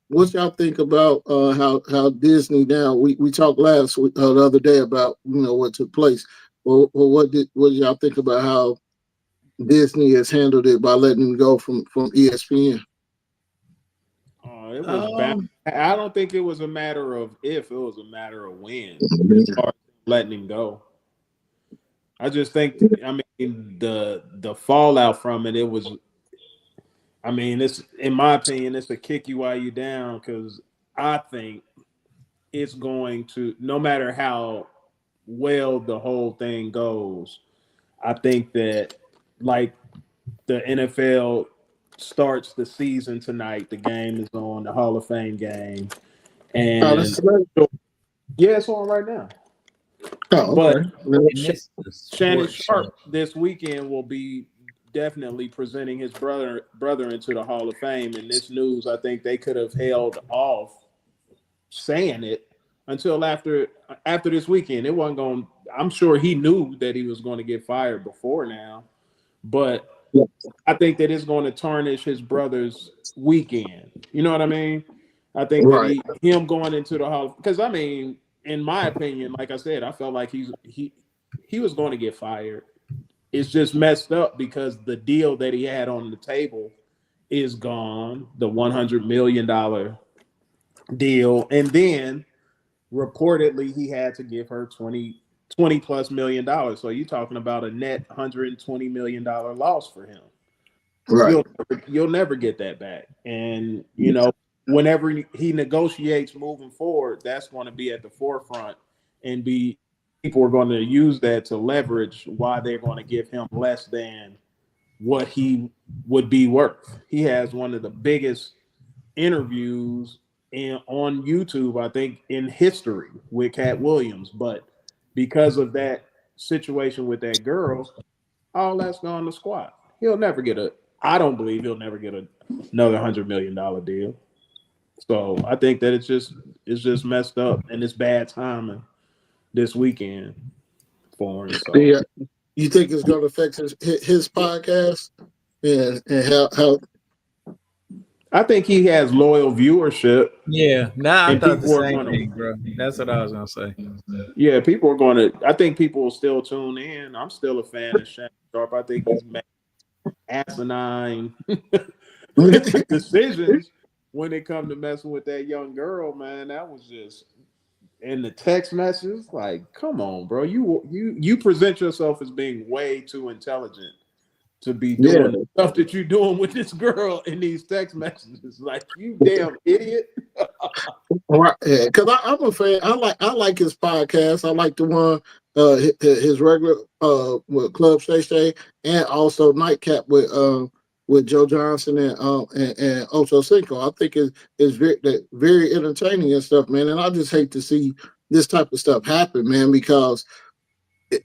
what y'all think about how Disney now? We talked last week, the other day about what took place. Well, what did y'all think about how Disney has handled it by letting him go from ESPN? It was bad. I don't think it was a matter of if; it was a matter of when. As far as letting him go, I just think. I mean, the fallout from it. It was. I mean, it's in my opinion, it's a kick you while you down, because I think it's going to, no matter how well the whole thing goes, I think that like the NFL starts the season tonight. The game is on, the Hall of Fame game, Oh, and this is right. yeah, it's on right now. Oh, But okay. Shannon Sharpe this weekend will be definitely presenting his brother into the Hall of Fame. And this news, I think they could have held off saying it until after this weekend. It wasn't going. I'm sure he knew that he was going to get fired before now, but I think that it's going to tarnish his brother's weekend. You know what I mean? I think that Right. him going into the Hall, because I mean, in my opinion, like I said, I felt like he was going to get fired. It's just messed up because the deal that he had on the table is gone, the $100 million deal, and then reportedly he had to give her 20 plus $1 million. So you're talking about a net $120 million loss for him. Right. You'll never get that back. And you know, whenever he negotiates moving forward, that's going to be at the forefront, and be people are going to use that to leverage why they're going to give him less than what he would be worth. He has one of the biggest interviews on YouTube, I think, in history with Cat Williams. But because of that situation with that girl, all that's gone to squat. He'll never get a. I don't believe he'll never get another $100 million deal. So I think that it's just messed up, and it's bad timing this weekend for him. So Yeah. You think it's going to affect his podcast and how I think he has loyal viewership, Yeah, nah, I and thought the people are same going to. thing, bro. That's what I was gonna say. Yeah, people are going to. I think people will still tune in. I'm still a fan of Shannon Sharpe. I think he's made asinine decisions when it come to messing with that young girl. Man, that was just in the text messages. Like, come on, bro. You present yourself as being way too intelligent to be yeah. doing the stuff that you're doing with this girl in these text messages. Like, you damn idiot. Right, because I'm a fan. I like his podcast. I like the one his regular with Club Shay Shay, and also Nightcap with Joe Johnson and Ocho Cinco. I think is very entertaining and stuff, man. And I just hate to see this type of stuff happen, man, because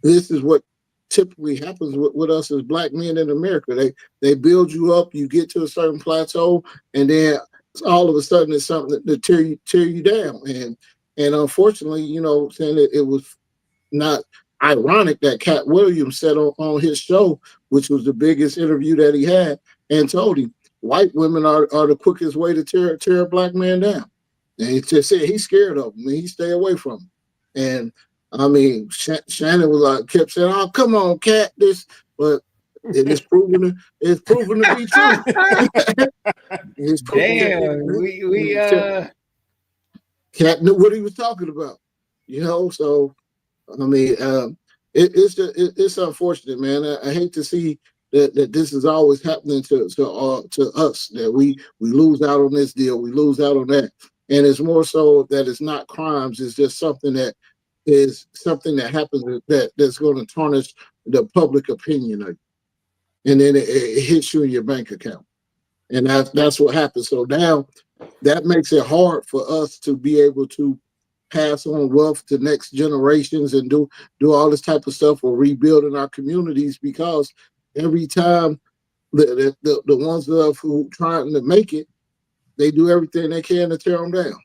this is what typically happens with us as black men in America. They build you up, you get to a certain plateau, and then all of a sudden it's something to tear you down. And unfortunately, saying that it was not ironic that Cat Williams said on his show, which was the biggest interview that he had, and told him white women are the quickest way to tear a black man down. And he just said he's scared of them and he stay away from them. And I mean, Shannon was like, kept saying, "Oh, come on, Cat, this," but it's proven to be true. It's proven Damn, we Cat knew what he was talking about, So I mean, it's unfortunate, man. I hate to see that this is always happening to us, that we lose out on this deal, we lose out on that, and it's more so that it's not crimes; it's just something that happens that's going to tarnish the public opinion of you, and then it hits you in your bank account, and that's what happens. So now that makes it hard for us to be able to pass on wealth to next generations and do all this type of stuff or rebuilding our communities, because every time the ones who trying to make it, they do everything they can to tear them down,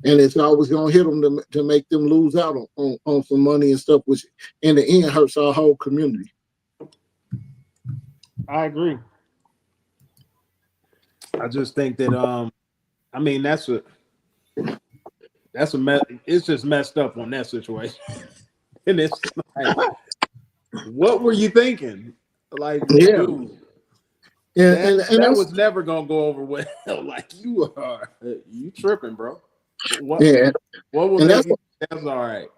and it's always going to hit them to make them lose out on some money and stuff, which in the end hurts our whole community. I agree. I just think that I mean it's just messed up on that situation. And it's like, what were you thinking? Like, Yeah. dude, And that was never gonna go over well. Like, you tripping, bro. What would make you that's all right?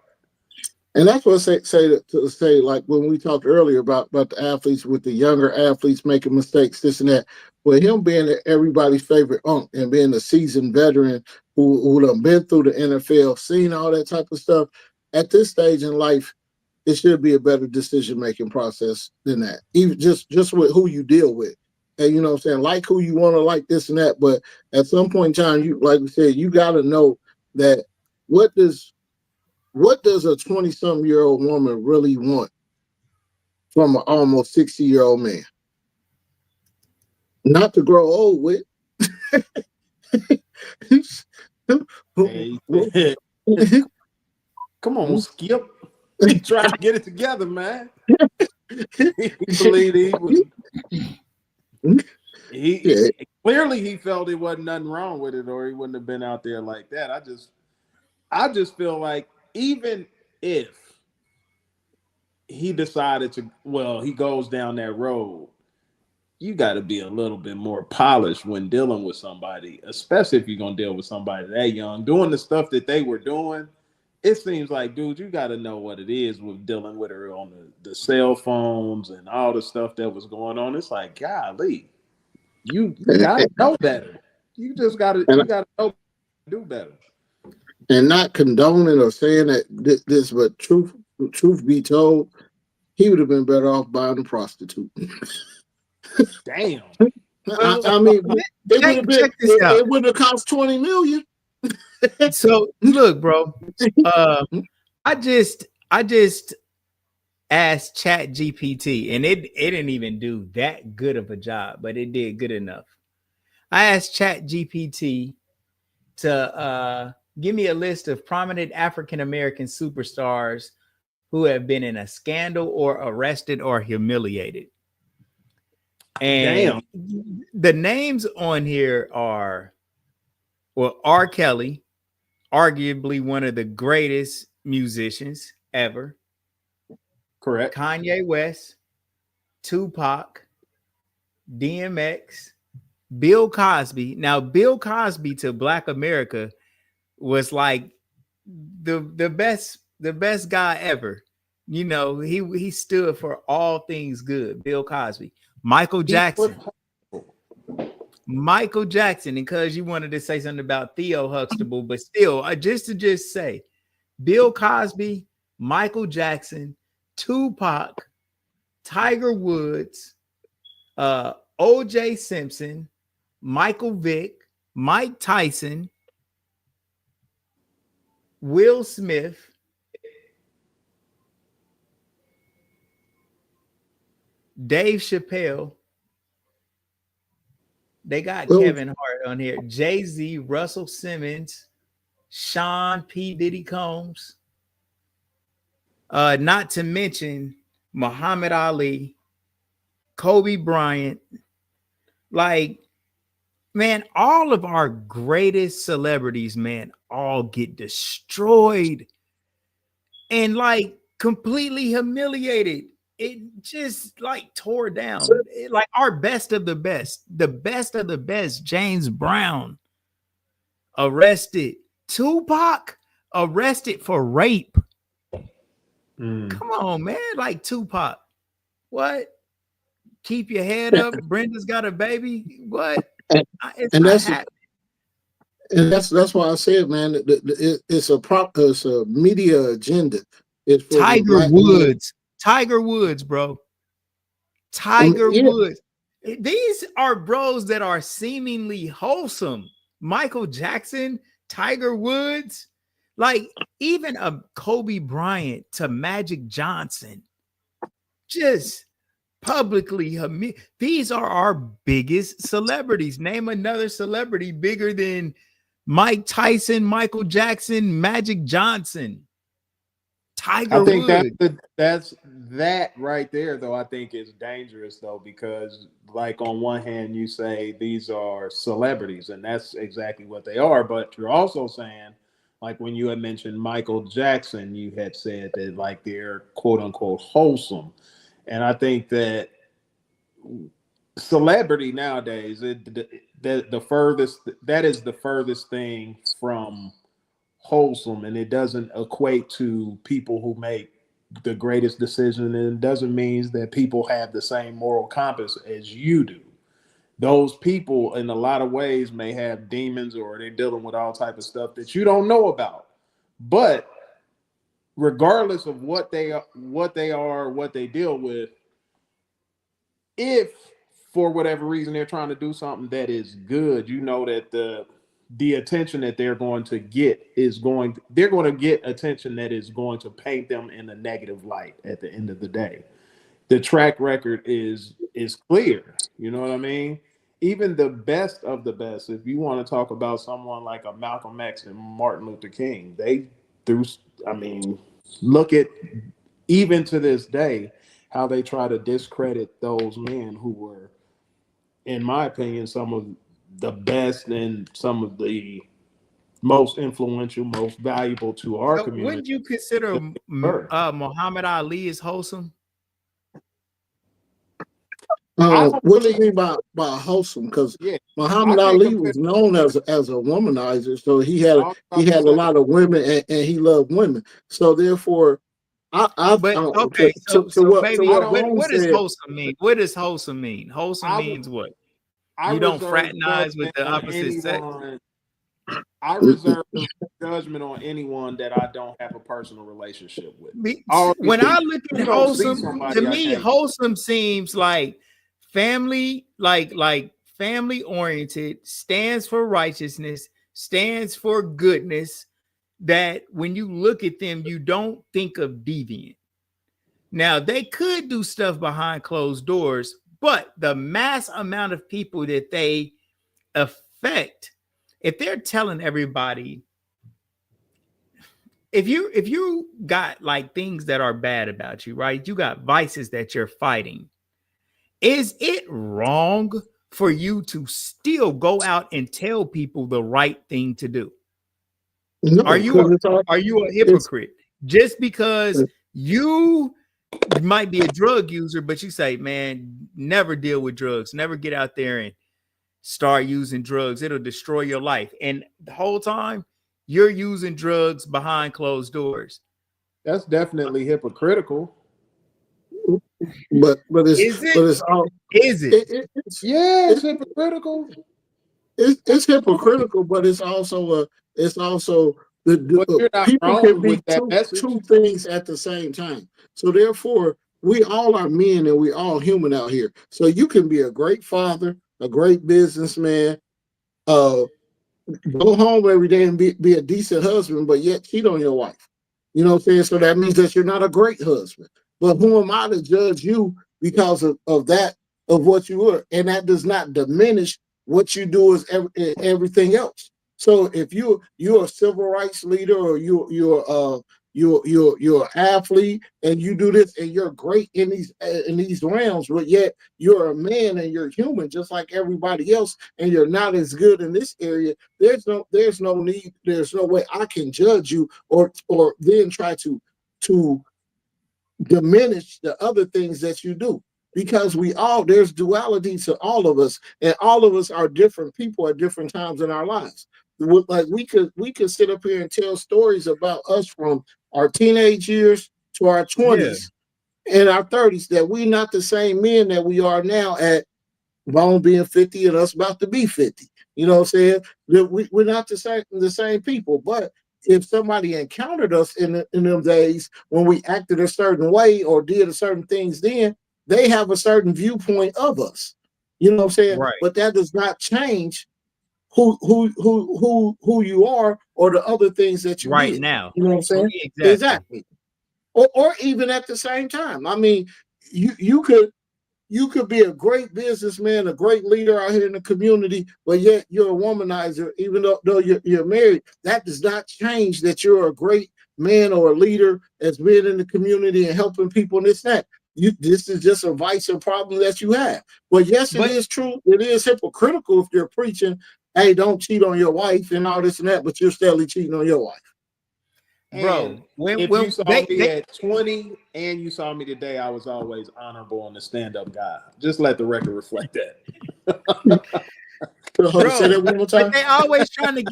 And that's what I say, like when we talked earlier about the athletes, with the younger athletes making mistakes, this and that. With him being everybody's favorite unk and being a seasoned veteran who done been through the NFL, seen all that type of stuff, at this stage in life, it should be a better decision making process than that. Even just with who you deal with. And you know what I'm saying? Like who you want to like, this and that. But at some point in time, you, like we said, you gotta know that what does a 20-something-year-old woman really want from an almost 60-year-old man? Not to grow old with. Hey, come on, Skip. He tried to get it together, man. He believed he clearly he felt it wasn't nothing wrong with it, or he wouldn't have been out there like that. I just feel like even if he decided to, he goes down that road, you got to be a little bit more polished when dealing with somebody, especially if you're gonna deal with somebody that young. Doing the stuff that they were doing, it seems like, dude, you got to know what it is with dealing with her on the cell phones and all the stuff that was going on. It's like, golly, you gotta know better. You just gotta and, you gotta know do better. and not condoning or saying that this, but truth be told, he would have been better off buying a prostitute. Damn. Well, I mean, it would have been check this out. it would have cost $20 million. So look, bro. I just asked Chat GPT, and it didn't even do that good of a job, but it did good enough. I asked Chat GPT to give me a list of prominent African American superstars who have been in a scandal or arrested or humiliated. And the names on here are, well, R. Kelly, arguably one of the greatest musicians ever. Correct. Kanye West, Tupac, DMX, Bill Cosby. Now, Bill Cosby to Black America was like the best guy ever. You know, he stood for all things good. Bill Cosby. Michael Jackson. Michael Jackson, and because you wanted to say something about Theo Huxtable, but still, just to say, Bill Cosby, Michael Jackson, Tupac, Tiger Woods, O.J. Simpson, Michael Vick, Mike Tyson, Will Smith, Dave Chappelle. They got Kevin Hart on here, Jay-Z, Russell Simmons, Sean P. Diddy Combs, not to mention Muhammad Ali, Kobe Bryant. Like, man, all of our greatest celebrities, man, all get destroyed and like completely humiliated. It just like tore down. Like our best of the best of the best. James Brown arrested. Tupac arrested for rape. Come on, man. Like Tupac. What? Keep your head up. Brenda's got a baby. What? It's not happening. And that's why I said, man, it's a media agenda. It's for Tiger Woods. Tiger Woods, bro. Tiger Woods. These are bros that are seemingly wholesome. Michael Jackson, Tiger Woods, like even a Kobe Bryant to Magic Johnson. Just publicly, these are our biggest celebrities. Name another celebrity bigger than Mike Tyson, Michael Jackson, Magic Johnson. Tiger I think Woods. that's that right there, though. I think is dangerous, though, because like on one hand you say these are celebrities, and that's exactly what they are. But you're also saying, like when you had mentioned Michael Jackson, you had said that like they're quote unquote wholesome, and I think that celebrity nowadays that is the furthest thing from wholesome, and it doesn't equate to people who make the greatest decision, and it doesn't mean that people have the same moral compass as you do. Those people in a lot of ways may have demons, or they're dealing with all type of stuff that you don't know about. But regardless of what they are, what they deal with, if for whatever reason they're trying to do something that is good, you know that the attention that they're going to get they're going to get attention that is going to paint them in a negative light at the end of the day. The track record is clear. You know what I mean? Even the best of the best, if you want to talk about someone like a Malcolm X and Martin Luther King, look at, even to this day, how they try to discredit those men who were, in my opinion, some of the best and some of the most influential, most valuable to our community. Wouldn't you consider Muhammad Ali as wholesome? I don't What you really, mean by wholesome? Because yeah, I Muhammad can't Ali compare. was known as a womanizer, so I was he about to had a say, lot of women, and he loved women. So therefore, But okay, to maybe I what don't. Bone what does said. wholesome mean? What does wholesome mean? Wholesome I would. means what? I You don't reserve fraternize with judgment the on opposite sex. anyone. I reserve judgment on anyone that I don't have a personal relationship with. When I look If at you don't see wholesome, to somebody, I me, can't. wholesome seems like family, like family oriented, stands for righteousness, stands for goodness. That when you look at them, you don't think of deviant. Now they could do stuff behind closed doors, but the mass amount of people that they affect, if they're telling everybody, if you got like things that are bad about you, right? You got vices that you're fighting. Is it wrong for you to still go out and tell people the right thing to do? Are No, you a, because are you a it's hypocrite just because you might be a drug user, but you say, man, never deal with drugs, never get out there and start using drugs. It'll destroy your life. And the whole time you're using drugs behind closed doors. That's definitely hypocritical. but Is it? it's all Is it? Yeah, it, it's hypocritical. it's hypocritical, but it's also But you're not people can wrong be with that two message. things at the same time. So therefore, we all are men and we all human out here. So you can be a great father, a great businessman, uh, go home every day and be a decent husband, but yet cheat on your wife. You know what I'm saying? So that means that you're not a great husband. But who am I to judge you because of that, of what you were? And that does not diminish what you do as everything else. So if you're a civil rights leader, or you're an athlete, and you do this and you're great in these realms, but yet you're a man and you're human just like everybody else, and you're not as good in this area, there's no need, there's no way I can judge you, or then try to diminish the other things that you do, because there's duality to all of us, and all of us are different people at different times in our lives. Like we could sit up here and tell stories about us from our teenage years to our Yeah. 20s and our 30s, that we're not the same men that we are now at Bone being 50 and us about to be 50. You know what I'm saying? We're not the same people. But if somebody encountered us in them days when we acted a certain way or did a certain things, then they have a certain viewpoint of us. You know what I'm saying? Right. But that does not change who you are, or the other things that you Right did. now. You know what I'm saying? Exactly. Exactly. Or even at the same time. I mean, you could be a great businessman, a great leader out here in the community, but yet you're a womanizer, even though you're married. That does not change that you're a great man or a leader as being in the community and helping people and this that. This is just a vice or problem that you have. But yes, it But is true. It is hypocritical if you're preaching, hey, don't cheat on your wife and all this and that, but you're steadily cheating on your wife. And bro, when if you saw me they at 20 and you saw me today, I was always honorable and a stand-up guy. Just let the record reflect that. Say bro, that one more but time. they always trying to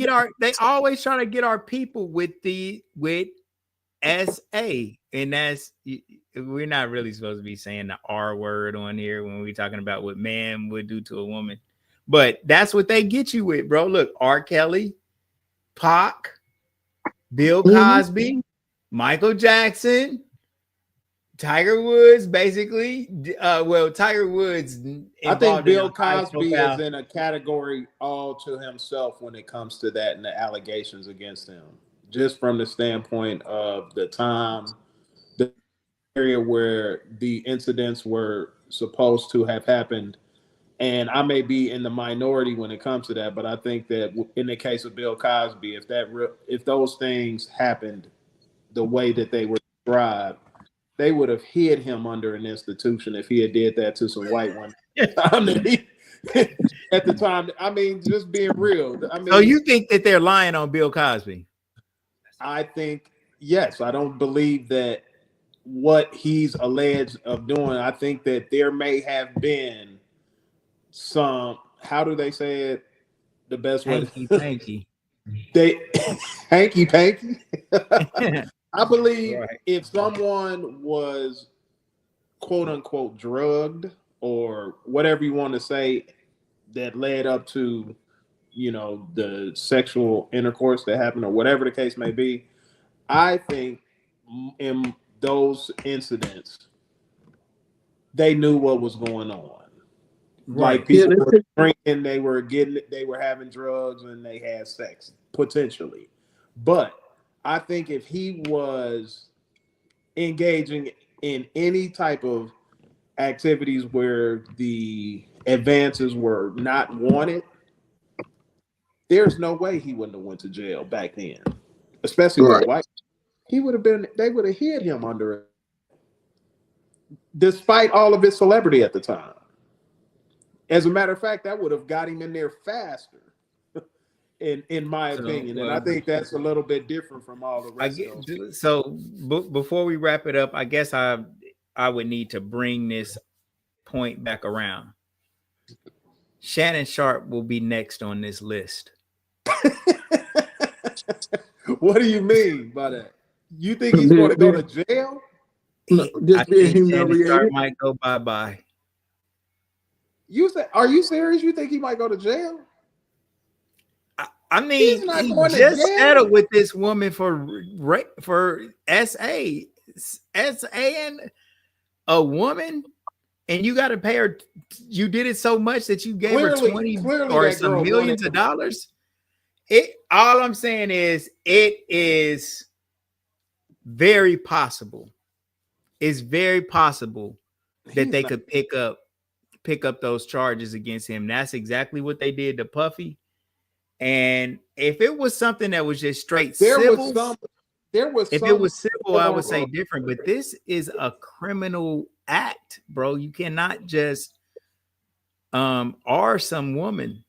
get our people with SA, and we're not really supposed to be saying the R word on here when we're talking about what man would do to a woman, but that's what they get you with, bro. Look, R. Kelly, Pac, Bill Mhm. Cosby, Michael Jackson, Tiger Woods, basically. Well, Tiger Woods I think involved in a Bill high Cosby is profile. in a category all to himself when it comes to that and the allegations against him. Just from the standpoint of the time, the area where the incidents were supposed to have happened. And I may be in the minority when it comes to that, but I think that in the case of Bill Cosby, if those things happened the way that they were described, they would have hid him under an institution if he had did that to some white women. I mean, at the time, I mean, just being real. I So mean, you think that they're lying on Bill Cosby? I think yes. I don't believe that what he's alleged of doing. I think that there may have been some, how do they say it? The best way Hanky panky. they hanky panky. I believe Right. if someone was quote unquote drugged or whatever you want to say that led up to, the sexual intercourse that happened or whatever the case may be, I think in those incidents they knew what was going on. Like Right. Yeah, people were drinking, they were having drugs, and they had sex potentially. But I think if he was engaging in any type of activities where the advances were not wanted, there's no way he wouldn't have went to jail back then, especially with a right. white. He would have been. They would have hid him under it, despite all of his celebrity at the time. As a matter of fact, that would have got him in there faster, in my So, opinion. And I well, think that's a little bit different from all the I rest of get those. so before we wrap it up, I guess I would need to bring this point back around. Shannon Sharpe will be next on this list. What do you mean by that? You think he's going to go to jail? No, I just being think Shannon Sharpe humiliated. might go bye-bye. You say, are you serious? You think he might go to jail? I mean, He's not he going to just jail. settled with this woman for SA and a woman, and you got to pay her. You did it so much that you gave her 20 or that some girl millions wanted of dollars. All I'm saying is it is very possible. It's very possible that they could pick up those charges against him. That's exactly what they did to Puffy. And if it was something that was just straight civil, if it was civil, I would say different. But this is a criminal act, bro. You cannot just R some woman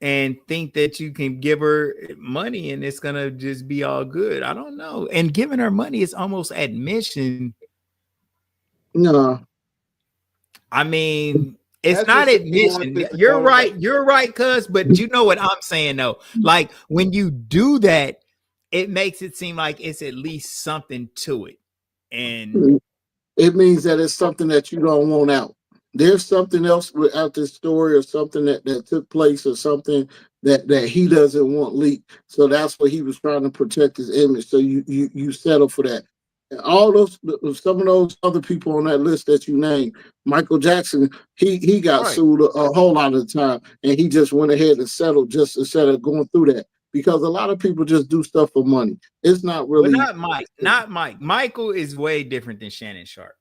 and think that you can give her money and it's gonna just be all good. I don't know. And giving her money is almost admission. No, I mean, it's That's not just if he admission. wanted to You're go right. back. You're right, cuz. But you know what I'm saying, though. Like when you do that, it makes it seem like it's at least something to it. And it means that it's something that you don't want out. There's something else out this story or something that took place or something that he doesn't want leaked. So that's what he was trying to protect his image. So you settle for that. And all those some of those other people on that list that you named, Michael Jackson, he got Right. sued a whole lot of the time, and he just went ahead and settled just instead of going through that. Because a lot of people just do stuff for money. It's not really. not Mike. Not Mike. Michael is way different than Shannon Sharpe.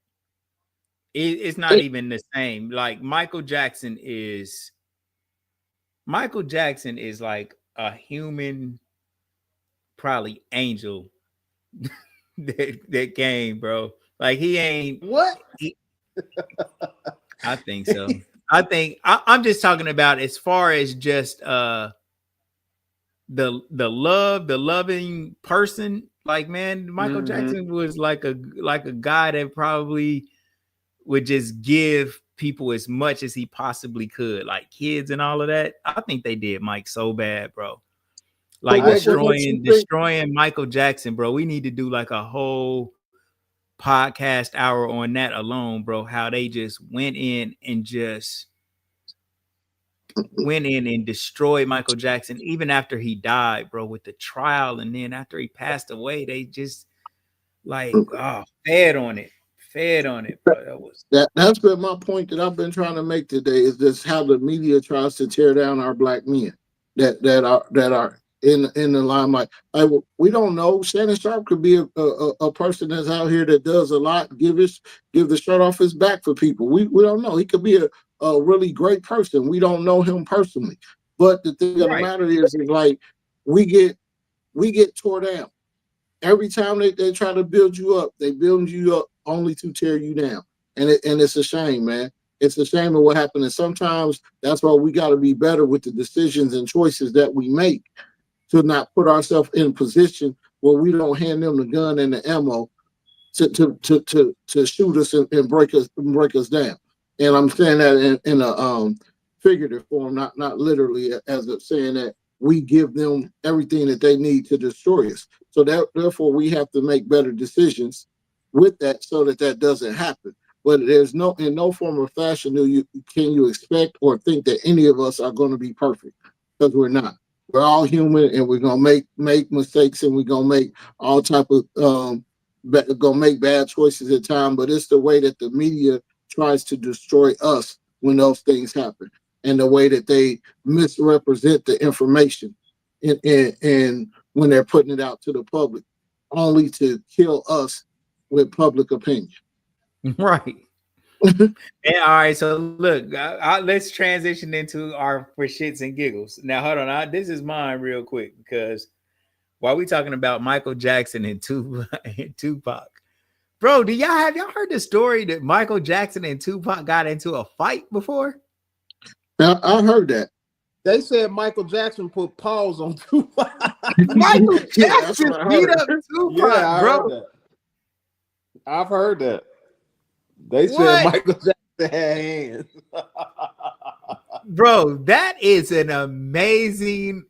It's not even the same. Like Michael Jackson is like a human, probably angel that came, bro. Like he ain't What? I think so. I think I'm just talking about as far as just the loving person. Like, man, Michael Jackson was like a guy that probably would just give people as much as he possibly could, like kids and all of that. I think they did Mike so bad, bro. Like destroying Michael Jackson, bro. We need to do like a whole podcast hour on that alone, bro. How they just went in and destroyed Michael Jackson even after he died, bro, with the trial. And then after he passed away, they just like fed on it, bro. That's been my point that I've been trying to make today, is just how the media tries to tear down our black men that are in the limelight. We don't know. Shannon Sharpe could be a person that's out here that does a lot, give the shirt off his back for people. We don't know. He could be a really great person. We don't know him personally. But the thing of the matter is like we get tore down. Every time they try to build you up, they build you up only to tear you down. And it's a shame, man. It's a shame of what happened. And sometimes that's why we got to be better with the decisions and choices that we make, to not put ourselves in a position where we don't hand them the gun and the ammo to shoot us and break us down. And I'm saying that figurative form, not literally, as of saying that we give them everything that they need to destroy us. So that therefore we have to make better decisions with that so that that doesn't happen. But there's no in no form or fashion do you can you expect or think that any of us are going to be perfect, because we're not. We're all human, and we're gonna make mistakes, and we're gonna make all type of gonna make bad choices at time. But it's the way that the media tries to destroy us when those things happen, and the way that they misrepresent the information, and when they're putting it out to the public, only to kill us with public opinion. Right. And all right, so look, let's transition into our for shits and giggles. Now, hold on, this is mine real quick because while we talking about Michael Jackson and Tupac, bro, do y'all heard the story that Michael Jackson and Tupac got into a fight before? Now, I heard that. They said Michael Jackson put pause on Tupac. Michael Yeah, Jackson that's what I beat heard. up Tupac, Yeah, I bro. heard that. I've heard that. They said What? Michael Jackson had hands. Bro, that is an amazing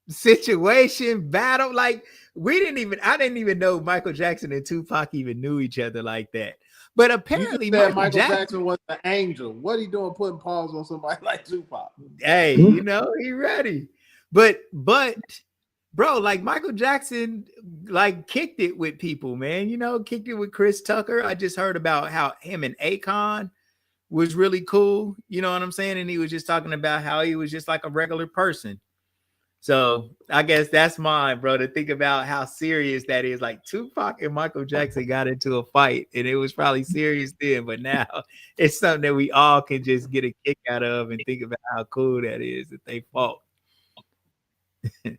situation battle. Like I didn't even know Michael Jackson and Tupac even knew each other like that. But You just apparently said Michael Jackson was an angel. What are you doing putting pause on somebody like Tupac? hey, you know, he ready. But bro, like Michael Jackson like kicked it with people, man. You know, kicked it with Chris Tucker. I just heard about how him and Akon was really cool. You know what I'm saying? And he was just talking about how he was just like a regular person. So I guess that's mine, bro, to think about how serious that is. Like Tupac and Michael Jackson got into a fight, and it was probably serious then, but now it's something that we all can just get a kick out of and think about how cool that is that they fought. I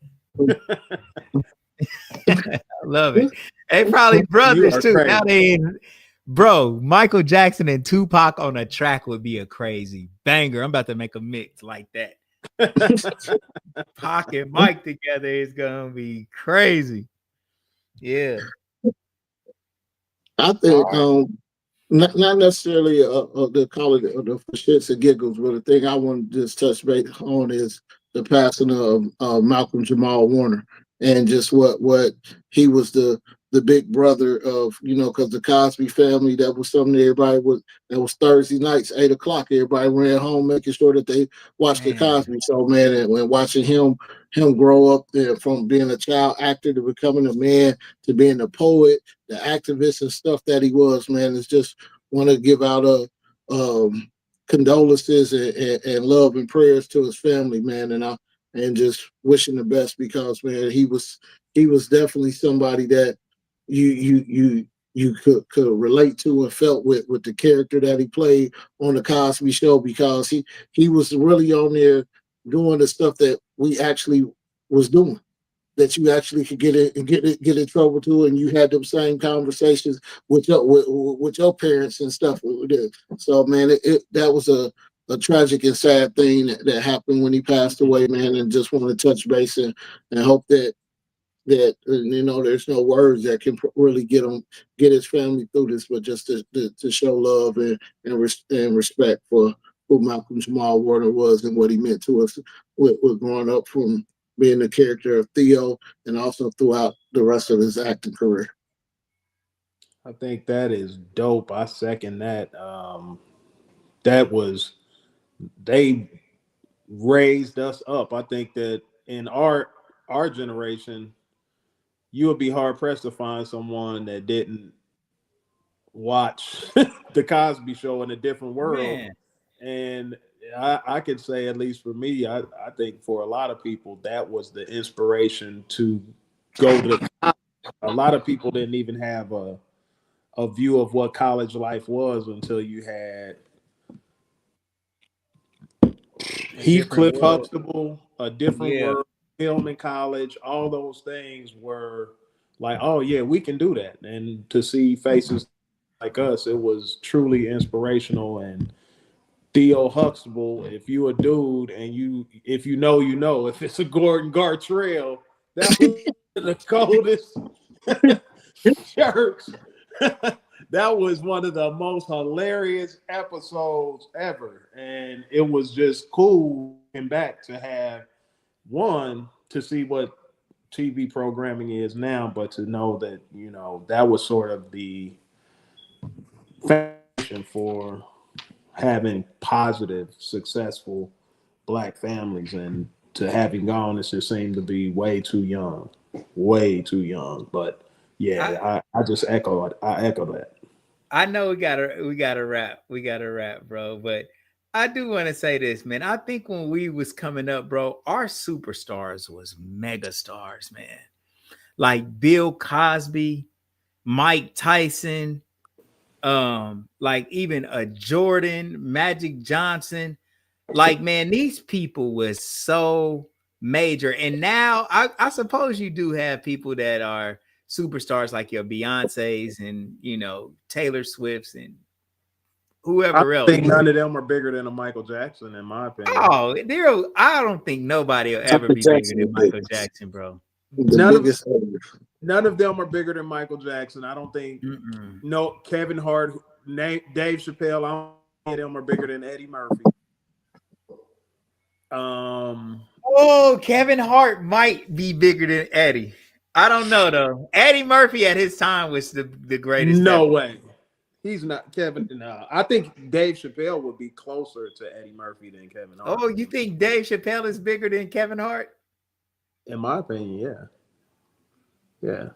love it. They probably brothers too. crazy. Now they in, bro, Michael Jackson and Tupac on a track would be a crazy banger. I'm about to make a mix like that. Pac and Mike together is gonna be crazy. Yeah. I think not necessarily the call it the for shits and giggles, but the thing I want to just touch base on is the passing of Malcolm Jamal Warner, and just what he was the big brother of, you know, because the Cosby Family, that was something everybody was, that was Thursday nights, 8 o'clock. Everybody ran home making sure that they watched the Cosby Show, man. And when watching him grow up there from being a child actor to becoming a man to being a poet, the activist and stuff that he was, man, is just want to give out condolences and love and prayers to his family, man. And just wishing the best, because, man, he was definitely somebody that you could relate to and felt with the character that he played on the Cosby Show, because he was really on there doing the stuff that we actually was doing, that you actually could get in trouble to, and you had them same conversations with your parents and stuff. So, man, that was a tragic and sad thing that happened when he passed away, man. And just want to touch base and hope that you know, there's no words that can really get his family through this, but just to show love and respect for who Malcolm Jamal Warner was and what he meant to us with growing up from being the character of Theo, and also throughout the rest of his acting career. I think that is dope. I second that. They raised us up. I think that in our generation, you would be hard pressed to find someone that didn't watch the Cosby Show in a different world. Man. And I could say, at least for me, I think for a lot of people, that was the inspiration to go to college. A lot of people didn't even have a view of what college life was until you had Heathcliff Huxtable, A Different World, film in college. All those things were like, oh yeah, we can do that. And to see faces like us, it was truly inspirational. And Theo Huxtable, if you a dude and if you know, if it's a Gordon Gartrell, that was the coldest shirts that was one of the most hilarious episodes ever, and it was just cool and back to have one to see what TV programming is now, but to know that that was sort of the foundation for having positive, successful Black families, and to having gone, it just seemed to be way too young, way too young. But yeah, I just echo it. I echo that. I know we gotta wrap, bro. But I do want to say this, man. I think when we was coming up, bro, our superstars was mega stars, man. Like Bill Cosby, Mike Tyson, like even a Jordan, Magic Johnson. Like, man, these people was so major. And now I suppose you do have people that are superstars like your Beyonce's and Taylor Swift's and I whoever else. think none of them are bigger than a Michael Jackson, in my opinion. Oh, I don't think nobody will ever be bigger than Michael Jackson, bro. None of them are bigger than Michael Jackson. I don't think. No, Kevin Hart, Dave Chappelle. I don't think them are bigger than Eddie Murphy. Oh, Kevin Hart might be bigger than Eddie. I don't know though. Eddie Murphy at his time was the greatest. No way. He's not Kevin. No, I think Dave Chappelle would be closer to Eddie Murphy than Kevin Hart. Oh, you think Dave Chappelle is bigger than Kevin Hart? In my opinion, yeah. Yeah.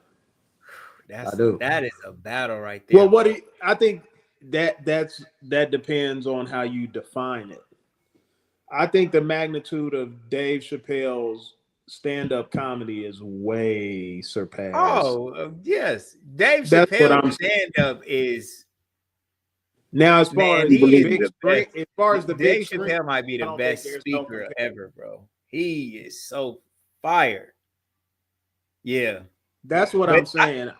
I do. That is a battle right there. Well, I think that depends on how you define it. I think the magnitude of Dave Chappelle's stand-up comedy is way surpassed. Oh, yes. Dave Chappelle's stand-up is now as far as the Dave Chappelle might be the best speaker ever, bro. He is so fire. Yeah. That's what I'm saying.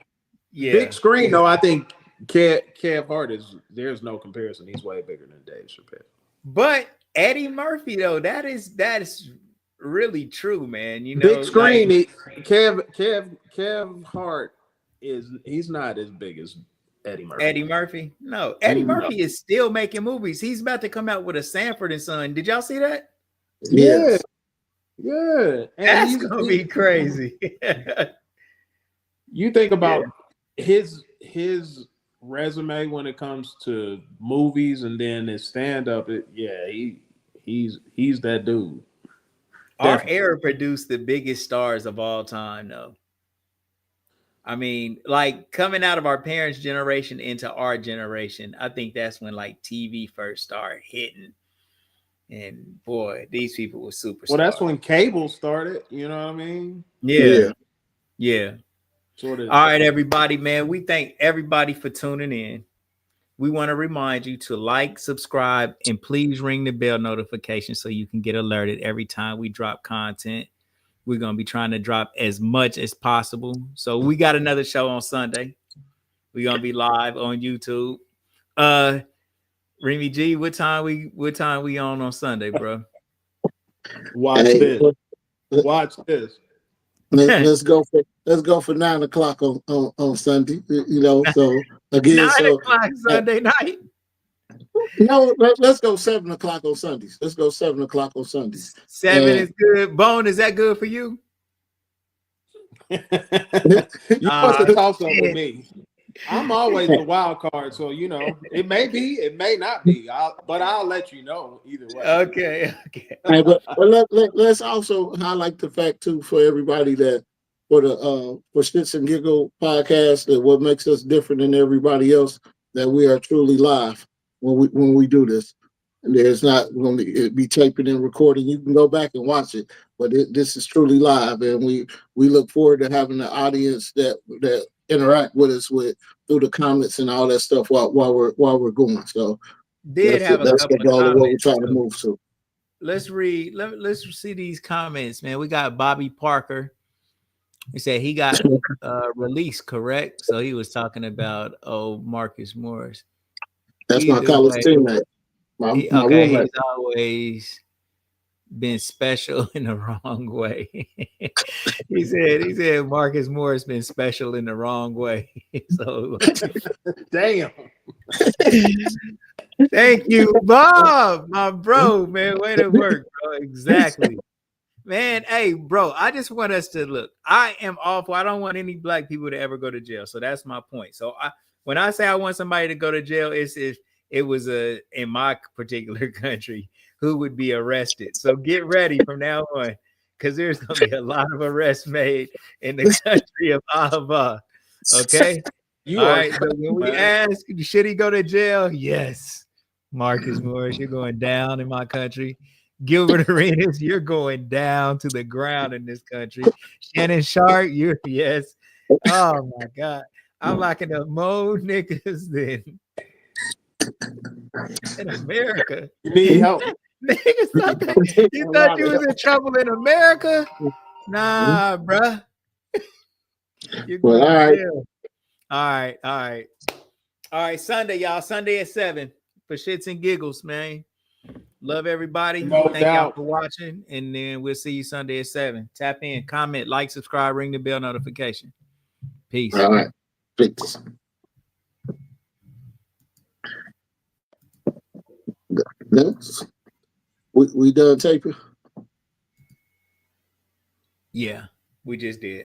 Big screen, though, I think Kev Hart there's no comparison. He's way bigger than Dave Chappelle. But Eddie Murphy, though, that is really true, man. Big screen, Kev Hart he's not as big as Eddie Murphy. Eddie Murphy? No, Eddie Murphy is still making movies. He's about to come out with a Sanford and Son. Did y'all see that? Yes. Yeah. And that's gonna be crazy. You think about his resume when it comes to movies and then his stand-up, he's that dude. Our era produced the biggest stars of all time, though. I mean, like coming out of our parents' generation into our generation, I think that's when like TV first started hitting. And boy, these people were superstars. Well, that's when cable started, you know what I mean? Yeah. Sort of. All right, everybody, man. We thank everybody for tuning in. We want to remind you to like, subscribe, and please ring the bell notification so you can get alerted every time we drop content. We're going to be trying to drop as much as possible. So we got another show on Sunday. We're going to be live on YouTube. Remy G, what time we on Sunday, bro? Watch this. Let's go for 9:00 on Sunday. So again, 9:00 Sunday night. No, let's go 7:00 on Sundays. Let's go 7:00 on Sundays. 7 is good. Bone, is that good for you? You must have talked with me. I'm always the wild card, so it may be, it may not be. But I'll let you know either way. Okay. Right, but let's also highlight the fact too for everybody that for Shits and Giggle podcast, that what makes us different than everybody else, that we are truly live when we do this. And there's not going to be taping and recording. You can go back and watch it, but this is truly live, and we look forward to having the audience that interact with us through the comments and all that stuff while we're going. So that's the goal of what we're trying to move to. Let's see these comments, man. We got Bobby Parker. He said he got released, correct? So he was talking about Marcus Morris. That's my college teammate. He's always been special in the wrong way. he said Marcus Morris been special in the wrong way. So Damn. thank you, Bob, my bro, man. Way to work, bro. Exactly. Man, hey, bro, I just want us to look. I am awful. I don't want any black people to ever go to jail. So that's my point. So when I say I want somebody to go to jail, it's if it was in my particular country who would be arrested. So get ready from now on, because there's gonna be a lot of arrests made in the country of Ahava. Okay. You All are right. So when we ask, should he go to jail? Yes. Marcus Morris, you're going down in my country. Gilbert Arenas, you're going down to the ground in this country. Shannon Sharpe, you're yes. Oh my God. I'm locking up more niggas than in America. you need help. Niggas thought you thought you was in trouble in America? Nah, bruh. You're going Well, all right. to jail. All right. Sunday, y'all. Sunday at 7 for shits and giggles, man. Love everybody. No Thank y'all doubt. for watching. And then we'll see you Sunday at 7. Tap in, comment, like, subscribe, ring the bell notification. Peace. All right. Peace. Next. We done taping? Yeah, we just did.